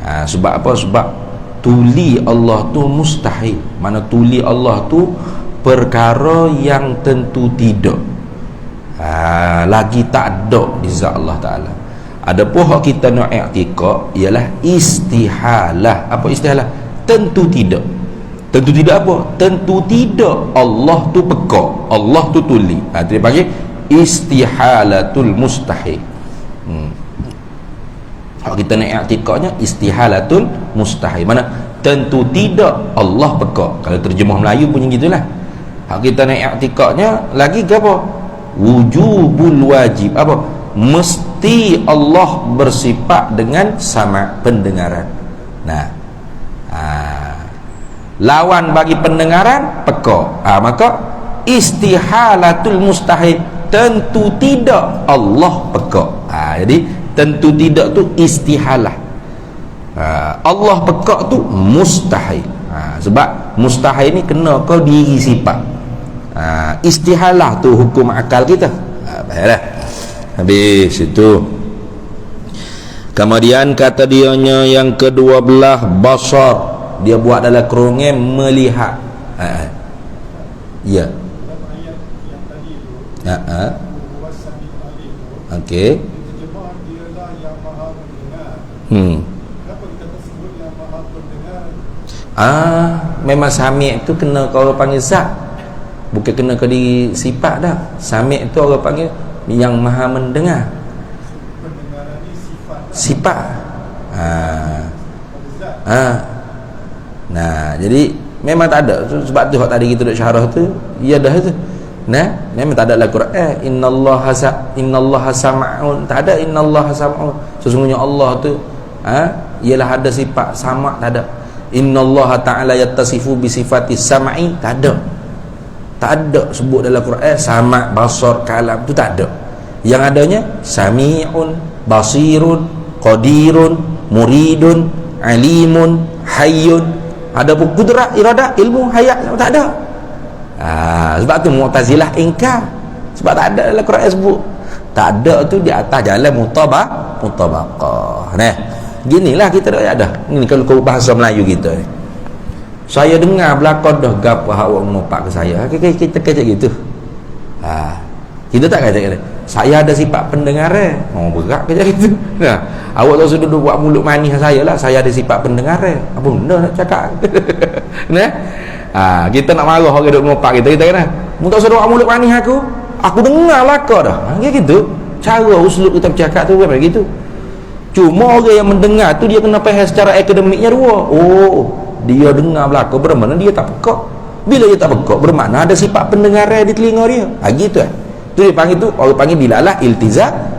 Sebab apa? Sebab tuli Allah tu mustahil. Mana tuli Allah tu perkara yang tentu tidak. Lagi tak ada di zat Allah Ta'ala. Adapun hak kita nak i'tiqad ialah istihalah. Apa istihalah? Tentu tidak. Tentu tidak apa? Tentu tidak Allah tu pekak, Allah tu tuli. Dia panggil istihalatul mustahil. Hak kita nak i'tiqadnya istihalatul mustahil. Mana tentu tidak Allah pekak. Kalau terjemah Melayu punya gitulah. Hak kita nak i'tiqadnya lagi ke apa? Wujubul wajib. Apa? mesti Allah bersifat dengan sama, pendengaran. Nah, lawan bagi pendengaran peka. Maka istihalatul mustahil, tentu tidak Allah peka. Jadi tentu tidak tu istihalah. Allah peka tu mustahil. Sebab mustahil ni kena kau diri sifat. Istihalah tu hukum akal kita. Baiklah. Habis itu. Kemudian kata dianya yang ke-12, basar. Dia buat dalam kerongnya melihat. Ya. Okey. Memang sami' itu kena kalau panggil zat, bukan kena ke diri sifat dah. Sami' itu orang panggil yang maha mendengar. Sifat. Nah, jadi memang tak ada. Sebab tu tadi kita duk syarah tu, ya dah tu. Nah, memang tak ada dalam Quran innallaha sam'un. Tak ada innallaha sam'un. Sesungguhnya Allah tu ialah ada sifat sama, tak ada. Innallaha ta'ala yattasifu bi sifati sam'i, tak ada. Tak ada sebut dalam Quran sama', basar, kalam, tu tak ada. Yang adanya sami'un, basirun, qadirun, muridun, alimun, hayyun. Ada pun kudrat, iradah, ilmu, hayat, tak ada. Sebab tu Mu'tazilah ingkar. Sebab tak ada dalam Quran sebut. Tak ada tu di atas jalan mutabaqah. Nah, ginilah kita dah ada. Ini kalau kau bahasa Melayu kita ni. Saya dengar belakang dah gapo hak awak ngopak ke saya. Kita kata gitu. Kita tak kata gitu. Saya ada sifat pendengar. Berat kerja gitu. Nah, awak tak sudah duduk buat mulut manis saya lah. Saya ada sifat pendengar. Apa benda nak cakap? Nah. Kita nak marah orang duduk ngopak kita kata, "Mu tak sudah buat mulut manis aku dengar belakang dah." Gitu. Cara uslub kita bercakap tu kan begitu. Cuma orang yang mendengar tu dia kena faham secara akademiknya dua. Dia dengar belakang bermakna dia tak pekak. Bila dia tak pekak bermakna ada sifat pendengaran di telinga dia. Gitu tu dia panggil tu, orang panggil dilalah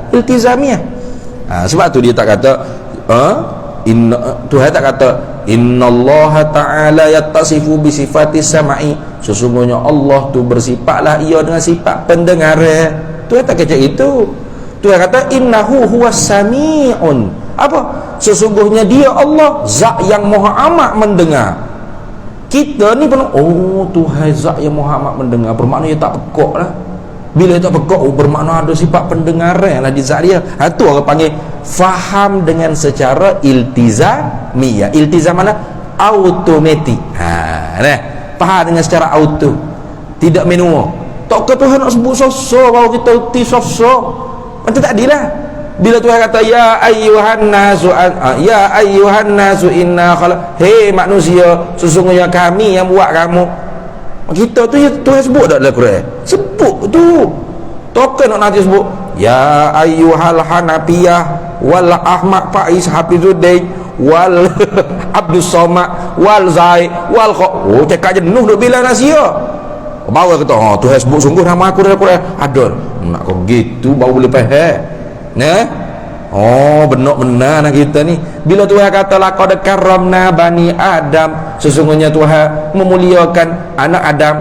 iltizamiah. Sebab tu dia tak kata Tuhan tak kata innallaha ta'ala yattasifu bi sifati sam'i, sesungguhnya Allah tu bersifatlah ia dengan sifat pendengaran. Tuhan tak kata itu. Tuhan kata innahu huwas sami'un. Apa? Sesungguhnya dia Allah zat yang maha amat mendengar. Kita ni pun Tuhan zat yang maha amat mendengar, bermakna dia tak pekak lah. Bila dia tak pekak bermakna ada sifat pendengaran lah di zat dia. Tu orang panggil faham dengan secara iltizamiyah. Iltizam mana? Automatik. Faham dengan secara auto, tidak manual. Tak ke Tuhan nak sebut sosok baru kita erti sosok. Macam tak adilah. Bila Tuhan kata ya ayyuhan nasu inna hei manusia, sesungguhnya kami yang buat kamu. Kita tu Tuhan sebut tak dalam Quran? Sebut tu. Token nak nanti sebut ya ayyuhal hanafiyah wal ahmad faiz hafizuddin wal abdus somad wal zaid wal cakap jenuh duk bilang nasiah. Baru kata Tuhan sebut sungguh nama aku dalam Quran. Ada nak kau gitu baru boleh faham. Benar-benar nak kita ni. Bila Tuhan kata laqad karramna bani Adam, sesungguhnya Tuhan memuliakan anak Adam.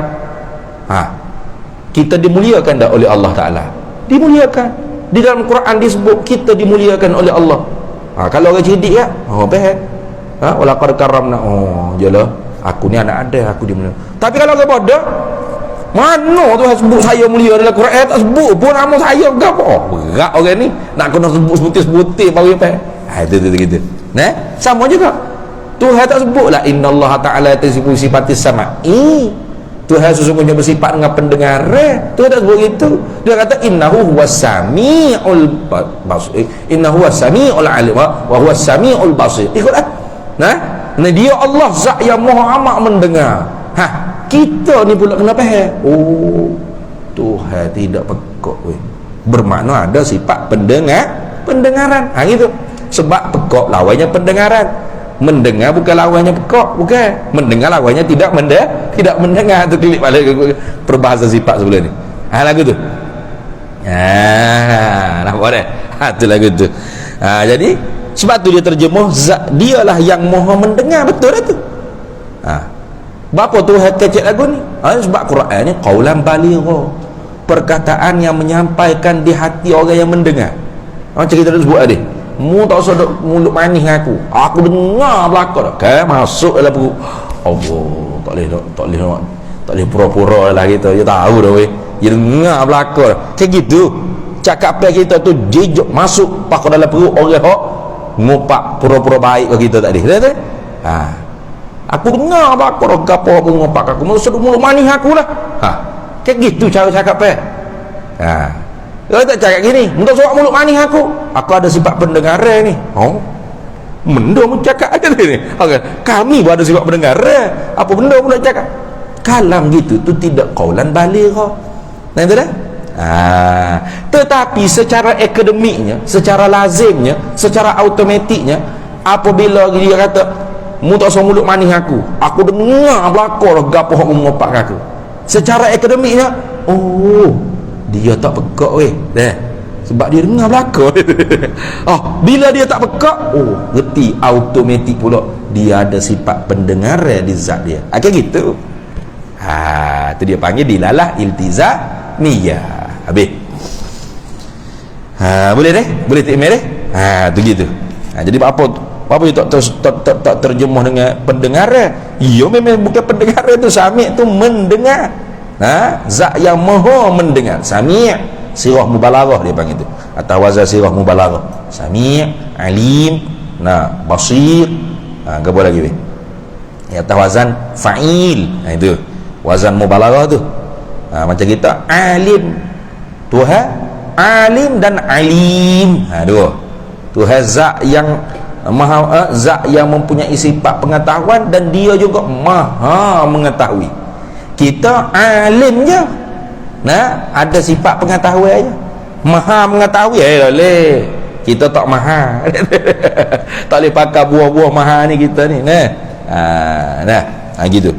Kita dimuliakan dah oleh Allah Ta'ala. Dimuliakan. Di dalam Quran disebut kita dimuliakan oleh Allah. Kalau orang cerdik ya, faham. Laqad karramna. Jelah aku ni anak Adam, aku dimuliakan. Tapi kalau orang bodoh, mana Tuhan sebut saya mulia dalam Quran? Tak sebut pun nama saya ke apa? Berat orang ni nak kena sebut sebutir baru apa? Itu gitu. Sama juga. Tuhan tak sebutlah innallaha ta'ala tasifu sifatis sam'i. Tuhan sesungguhnya bersifat dengan pendengaran. Tuhan tak sebut gitu. Dia kata innahu huwas sami'ul basir. Innahu huwas sami'ul alim wa huwas sami'ul basir. Ikutlah. Dia Allah zat yang maha amat mendengar. Kita ni pula kena faham. Tuhan tidak pekak bermakna ada sifat pendengaran. Gitu. Sebab pekak lawannya pendengaran. Mendengar bukan lawannya pekak, bukan. Mendengar lawannya tidak mendengar. Tu klik balik peribahasa sifat sebelum ni. Lagu tu. Nampak dah? Tu lagu tu. Jadi sebab tu dia terjemuh zat, dialah yang maha mendengar. Betul dah tu. Bapa tu kecek lagu ni? Sebab Quran ni qaulan baligha, perkataan yang menyampaikan di hati orang yang mendengar. Macam kita dah sebut tadi, mu tak usah mulut manis aku dengar belakang dah kan, masuk dalam perut Allah. Tak boleh pura-pura lah kita. Dia tahu dah weh, dia dengar belakang macam gitu. Cakap kita tu jejok masuk pakai dalam perut orang hok ngopak pura-pura baik ke kita tadi. Betul? Aku dengar belakang gapo aku ngopak aku mulut manis aku lah. Kayak gitu cara cakap Kalau tak cakap gini, minta suara mulut manis aku ada sifat pendengaran ni. Benda mu cakap aja ni. Kami pun ada sifat pendengaran. Apa benda mu nak cakap? Kalam gitu tu tidak qaulan baligha. Nampak tak? Tetapi secara akademiknya, secara lazimnya, secara automatiknya, apabila dia kata mu tak usah mulut manis aku dengar belakang gapo hok ngopak aku, secara akademiknya dia tak pekak weh sebab dia dengar belakang. Bila dia tak pekak, ngerti automatik pula dia ada sifat pendengaran di zat dia. Kayak gitu. Tu dia panggil dilalah iltizamiyah. Habis. Boleh deh? Boleh tak deh? Tu gitu. Jadi apa dia tak terjemuh dengan pendengaran? Ya memang bukan pendengaran tu, sami' tu mendengar. Zat yang maha mendengar. Sami' sirah mubalaghah dia panggil tu, atau wazan sirah mubalaghah. Sami', alim, basir. Apa lagi weh? Atau wazan fa'il. Itu wazan mubalaghah tu. Macam kita alim, Tuhan alim dan alim. Dua. Tuhan zat yang maha, zat yang mempunyai sifat pengetahuan dan dia juga maha mengetahui. Kita alim je, ada sifat pengetahuan aja. Maha mengetahui boleh. Kita tak maha. Tak boleh pakai buah-buah maha ni kita ni. Gitu.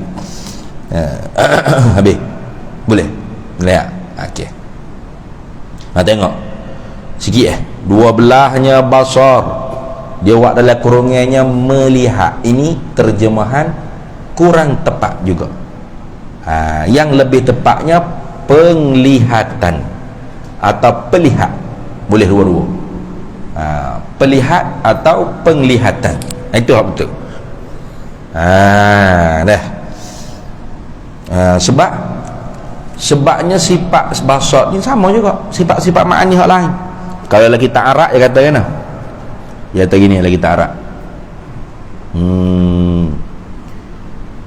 Habis. Boleh? Boleh tak? Okey. Tengok sikit dua belahnya basar, dia buat dalam kurungannya melihat. Ini terjemahan kurang tepat juga. Yang lebih tepatnya penglihatan atau pelihat. Boleh dua-dua. Pelihat atau penglihatan. Itu yang betul. Sebabnya sifat basar ni sama juga sifat-sifat ma'ani hak lain. Kalau lagi tak arak dia kata kan, dia kata gini lagi tak arak.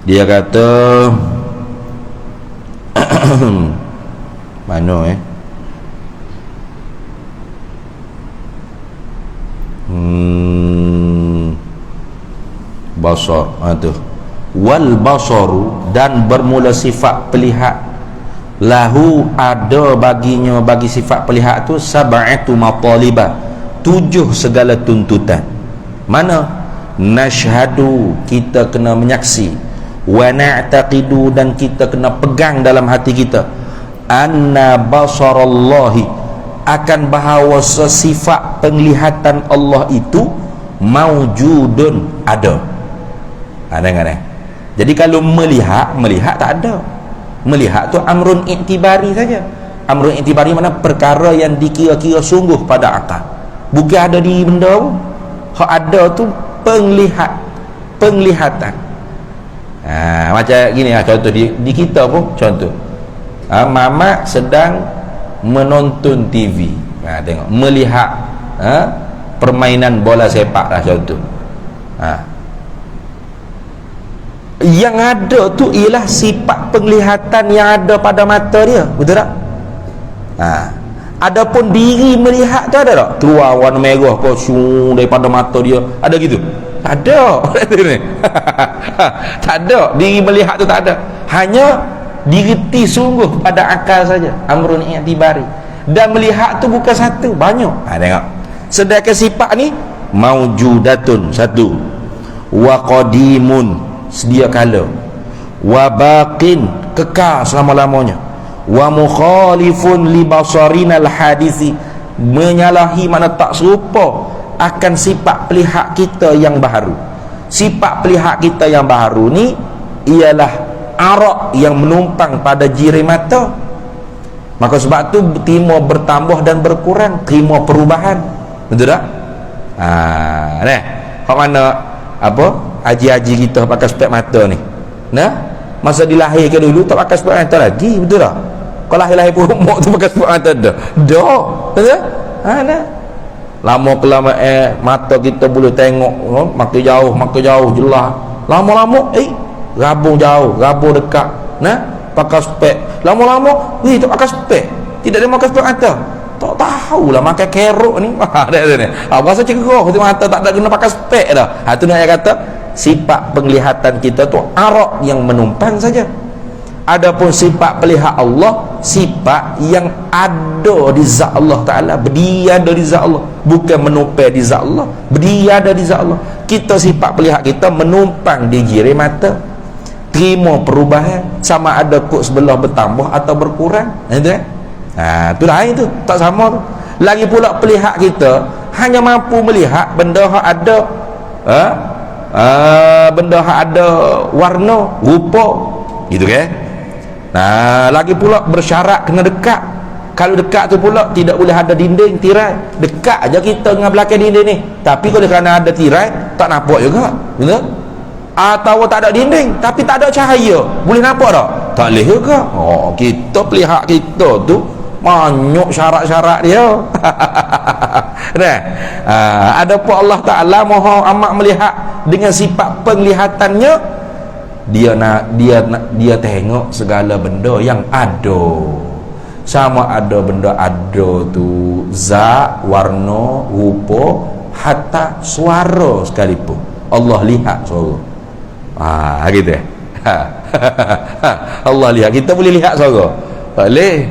Dia kata mana basar tu wal basaru, dan bermula sifat pelihat lahu ada baginya, bagi sifat pelihat tu sab'atu mataliba, 7 segala tuntutan. Mana? Nashhadu, kita kena menyaksi, wa na'taqidu, dan kita kena pegang dalam hati kita, anna basarallahi, akan bahawa sifat penglihatan Allah itu maujudun, ada. Dengar. Jadi kalau melihat tak ada. Melihat tu amrun iktibari saja. Amrun iktibari mana perkara yang dikira-kira sungguh pada akal, bukan ada di benda pun. Hak ada tu penglihatan. Macam gini contoh di kita pun contoh. Mamak sedang menonton TV. Tengok melihat permainan bola sepak lah contoh. Yang ada tu ialah sifat penglihatan yang ada pada mata dia, betul tak? Adapun diri melihat tu ada tak? Keluar warna merah kosong daripada mata dia, ada gitu? Tak ada. Tak ada. Diri melihat tu tak ada. Hanya direti sungguh pada akal saja, amrun i'tibari. Dan melihat tu bukan satu, banyak. Tengok. Sedangkan sifat ni maujudatun, satu, wa qadimun, sedia kala, wa baqin, kekal selama-lamanya, wa mukhalifun li basarinal hadisi, menyalahi mana tak serupa akan sifat pelihak kita yang baharu. Sifat pelihak kita yang baharu ni ialah arak yang menumpang pada jiri mata. Maka sebab tu terima bertambah dan berkurang, terima perubahan. Betul tak? Nah, hak mana apa haji-haji kita pakai spek mata ni. Nah, masa dilahirkan dulu tak pakai spek mata lagi, betul tak? Kalau lahir-lahir pun tu pakai spek mata dah. Dah. Betul? Nah. Lama kelamaan mata kita boleh tengok makin jauh jelas. Lama-lama rabung jauh, rabung dekat. Nah, pakai spek. Lama-lama tak pakai spek. Tidak ada pakai spek mata. Tak tahulah makan kerok ni. Rasa cerah tu mata tak ada guna pakai spek dah. Tu nak kata sifat penglihatan kita tu arak yang menumpang saja. Adapun sifat pelihak Allah, sifat yang ada di zat Allah Ta'ala, berdiada di zat Allah, bukan menumpang di zat Allah, berdiada di zat Allah. Kita sifat pelihak kita menumpang di jiri mata, terima perubahan, sama ada kok sebelah bertambah atau berkurang. Tu lain tu, tak sama tu. Lagi pula pelihak kita hanya mampu melihat benda yang ada benda yang ada warna, rupa, gitu kan. Nah, lagi pula bersyarat kena dekat. Kalau dekat tu pula tidak boleh ada dinding, tirai. Dekat aja kita dengan belakang dinding ni. Tapi kalau kerana ada tirai, tak nampak juga. Betul? Atau tak ada dinding tapi tak ada cahaya, boleh nampak tak? Tak boleh juga. Kita pelihak kita tu banyak syarat-syarat dia. Nah, adapun Allah Ta'ala Maha amat melihat dengan sifat penglihatannya. Dia tengok segala benda yang ada, sama ada benda ada tu zat, warna, rupa, hatta suara sekalipun Allah lihat suara. Gitu Allah lihat. Kita boleh lihat suara? Tak boleh.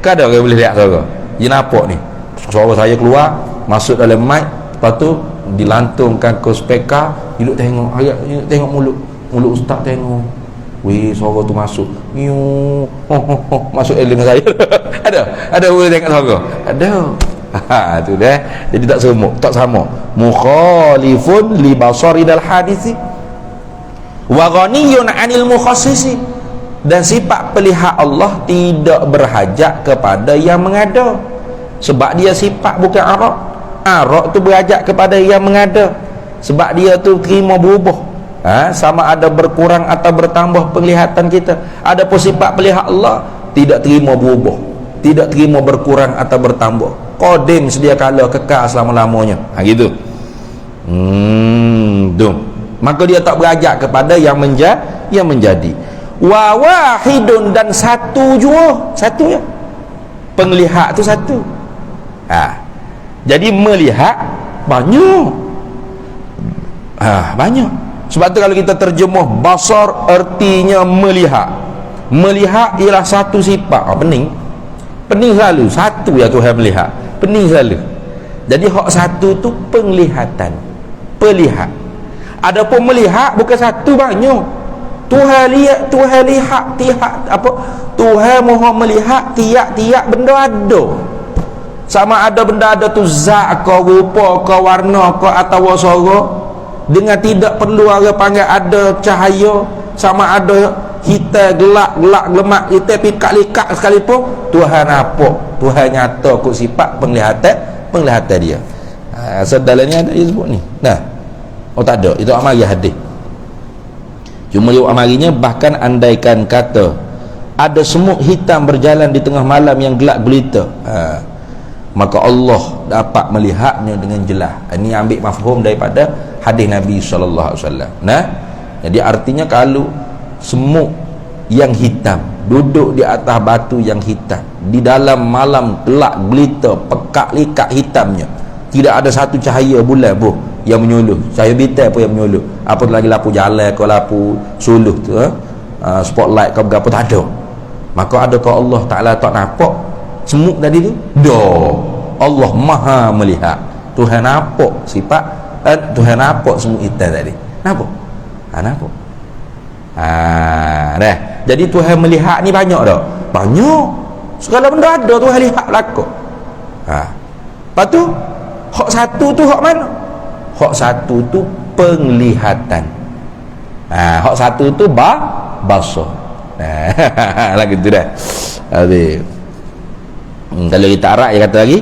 Kadang orang boleh lihat suara. Dia nampak ni suara saya keluar masuk dalam mic, lepas tu dilantungkan ke speaker, dia tengok ayat, dia tengok mulut ustaz, tengok suara tu masuk masuk eleng saya. ada boleh tengok suara, ada. Tu dah. Jadi tak sama mukhalifun li basarinal hadisi wa ghaniyun 'anil mukhassisi, dan sifat pelihak Allah tidak berhajat kepada yang mengada, sebab dia sifat bukan arak tu berhajat kepada yang mengada, sebab dia tu terima berubah. Sama ada berkurang atau bertambah penglihatan kita. Adapun sifat pelihak Allah tidak terima berubah, tidak terima berkurang atau bertambah, qadim sedia kala, kekal selama-lamanya. Gitu. Maka dia tak berajak kepada yang menjadi. Wa wahidun, dan satu jua, satu ya. Penglihak tu satu. Jadi melihat banyak. Banyak. Sebab tu kalau kita terjemah basar, artinya melihat. Melihat ialah satu sifat. Pening selalu satu ya Tuhan melihat, pening selalu. Jadi hak satu tu penglihatan, pelihat. Adapun melihat bukan satu, banyak. Tuhan lihat, Tuhan Maha melihat tiap-tiap benda ada. Sama ada benda ada tu zat ke, rupa ke, warna ke, atau suara, dengan tidak perlu orang panggil ada cahaya, sama ada hitam, gelap, lemak, hitam, pikat-likat sekalipun, Tuhan nampak, Tuhan nyata kok sifat penglihatan dia. Dalam ni ada dia sebut ni. Tak ada, itu amari hadis. Cuma dia amarinya, bahkan andaikan kata ada semut hitam berjalan di tengah malam yang gelap gulita, maka Allah dapat melihatnya dengan jelas. Ini ambil mafhum daripada hadis Nabi SAW. Jadi artinya kalau semut yang hitam duduk di atas batu yang hitam di dalam malam gelap gulita, pekat-likat hitamnya, tidak ada satu cahaya bulan pun yang menyuluh, cahaya bintang pun yang menyuluh, apa lagi lapu jalan ke, lapu suluh tu, spotlight ke berapa, tak ada. Maka adakah Allah Ta'ala tak nampak semut tadi tu? Allah Maha melihat. Tuhan nampak sifat, Tuhan nampak semut hitam tadi. Nampak? Nampak. Jadi Tuhan melihat ni banyak dah. Banyak. Segala benda ada Tuhan lihat belakang. Lepas tu hak satu tu hak mana? Hak satu tu penglihatan. Hak satu tu basar. Lagu tu dah. Habis. Kalau kita arak dia kata lagi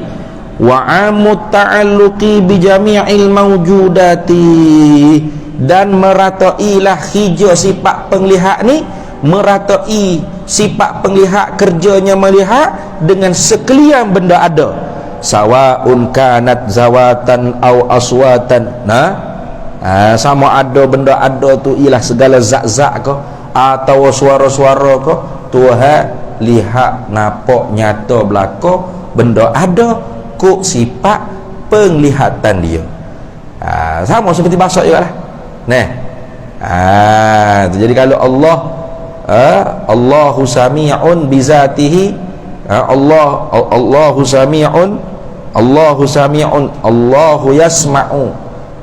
wa amut ta'alluqi bi jami'il mawjudati, dan meratailah hijau sifat penglihat ni, meratai sifat penglihat kerjanya melihat dengan sekalian benda ada, sawaun kanat zawatan au aswatan. Sama ada benda ada tu ialah segala zat-zat ke atau suara-suara ke, Tuhan lihat nampak nyata belaka benda ada kok sifat penglihatan dia. Sama seperti bahasa juga lah. Jadi kalau Allah Allahu sami'un bizatihi, Allahu sami'un Allahu yasma'u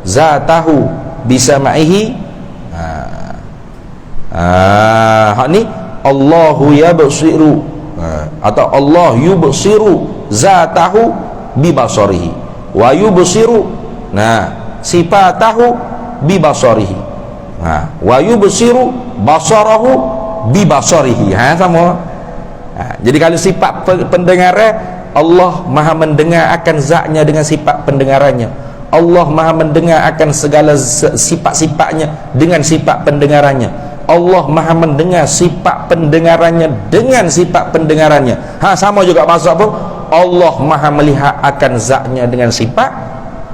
zatahu bisamaihi. Hak ni Allahu yabsiru, atau Allah yubsiru zatahu bibasarihi wa yubsiru sifatahu bibasarihi wa yubsiru basarahu bibasarihi. Sama. Jadi kalau sifat pendengaran, Allah maha mendengar akan zatnya dengan sifat pendengarannya. Allah maha mendengar akan segala sifat-sifatnya dengan sifat pendengarannya. Allah maha mendengar sifat pendengarannya dengan sifat pendengarannya. Sama juga maksud apa? Allah maha melihat akan zatnya dengan sifat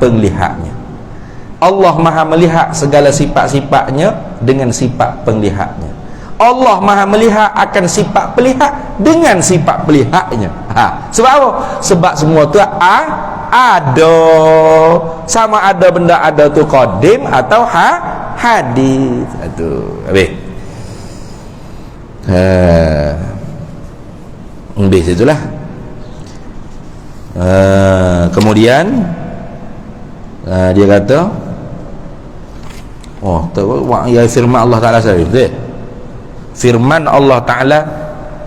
penglihatnya. Allah maha melihat segala sifat-sifatnya dengan sifat penglihatnya. Allah maha melihat akan sifat pelihat dengan sifat pelihatnya. Sebab apa? Sebab semua tu ada. Sama ada benda ada tu qadim atau hadis. Itu habis. Habis itulah. Kemudian dia kata firman Allah Ta'ala firman Allah Ta'ala,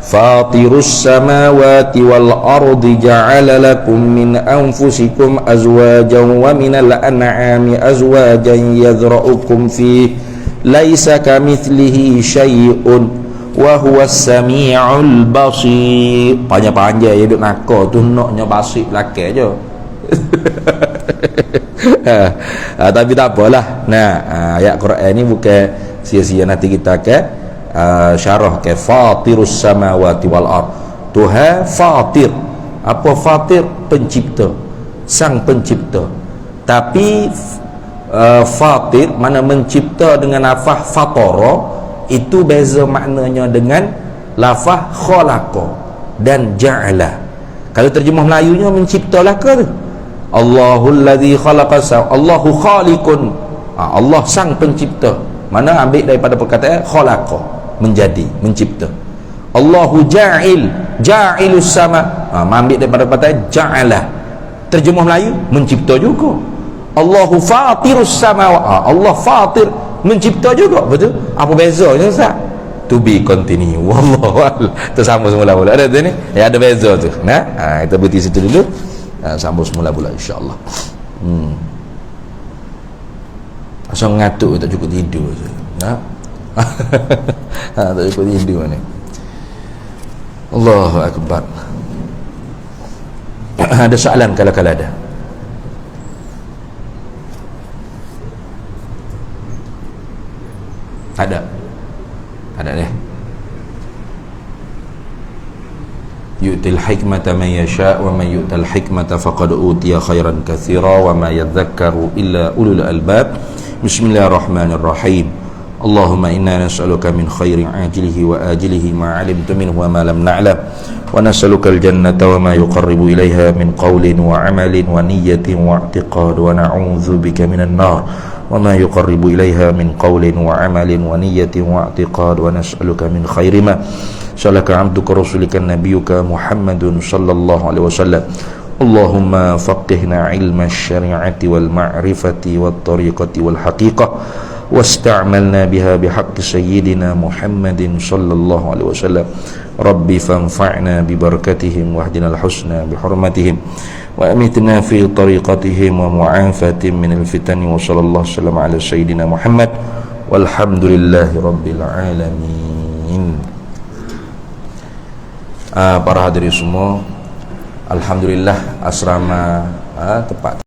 fatirus samawati wal ardi ja'ala lakum min anfusikum azwajan wa minal an'ami azwajan yadhra'ukum fi laisa kamithlihi syai'un wa huwas sami'ul basir. Panjang-panjang dia duk nakal tu, naknya basir belakang je. Tapi tak apalah. Ayat Quran ni bukan sia-sia, nanti kita akan syarah ke fatirus samawati wal ard. Tuhan fatir. Apa fatir? Pencipta, sang pencipta. Tapi fatir mana mencipta dengan lafaz fatara, itu beza maknanya dengan lafaz khalaqa dan ja'ala. Kalau terjemah Melayunya menciptalah ke tu, Allahul ladzi khalaqa, Allahu khaliqun, Allah sang pencipta. Mana ambil daripada perkataan khalaqa, menjadi, mencipta. Allahu ja'ilus sama, ambil daripada perkataan ja'ala. Terjemah Melayu mencipta juga. Allahu fatirus sama, Allah fatir, mencipta juga. Betul? Apa bezanya Ustaz? To be continue. Wallahu tersambung semula pula. Ada tu ni? Ya, ada beza tu. Kita berhenti situ dulu. Sambung semula pula insya-Allah. Asal ngantuk tak cukup tidur je. Tak cukup tidur ni. Allahu akbar. Ada soalan kalau ada? Ada deh. Yu'til hikmata man yasha' wa man yu'tal hikmata faqad utiya khairan katsira wa ma yadhakkaru illa ulul albab. Bismillahirrahmanirrahim. Allahumma inna nas'aluka min khairi ajilihi wa ajilihi ma 'alimtu minhu wa ma lam na'lam, wa nas'aluka al-jannata wa ma yuqarribu ilayha min qawlin wa 'amalin wa niyyatin wa i'tiqad, wa na'udzu bika minan nar wa ma yuqarribu ilayha min qawlin wa 'amalin wa niyyatin wa i'tiqad, wa nas'aluka min khairi ma sa'alaka 'abduka rasulika nabiyyuka Muhammadun sallallahu alaihi wasallam. Allahumma faqihna ilma syari'ati wal ma'rifati wat tariqati wal haqiqah. واستعملنا بها بحق سيدنا محمد صلى الله عليه وسلم ربي فانفعنا ببركتهم واهدنا الحسنى بحرمتهم وأمتنا في طريقتهم ومعافاة من الفتن وصلى الله وسلم على سيدنا محمد والحمد لله رب العالمين. Para hadirin semua, alhamdulillah asrama tepat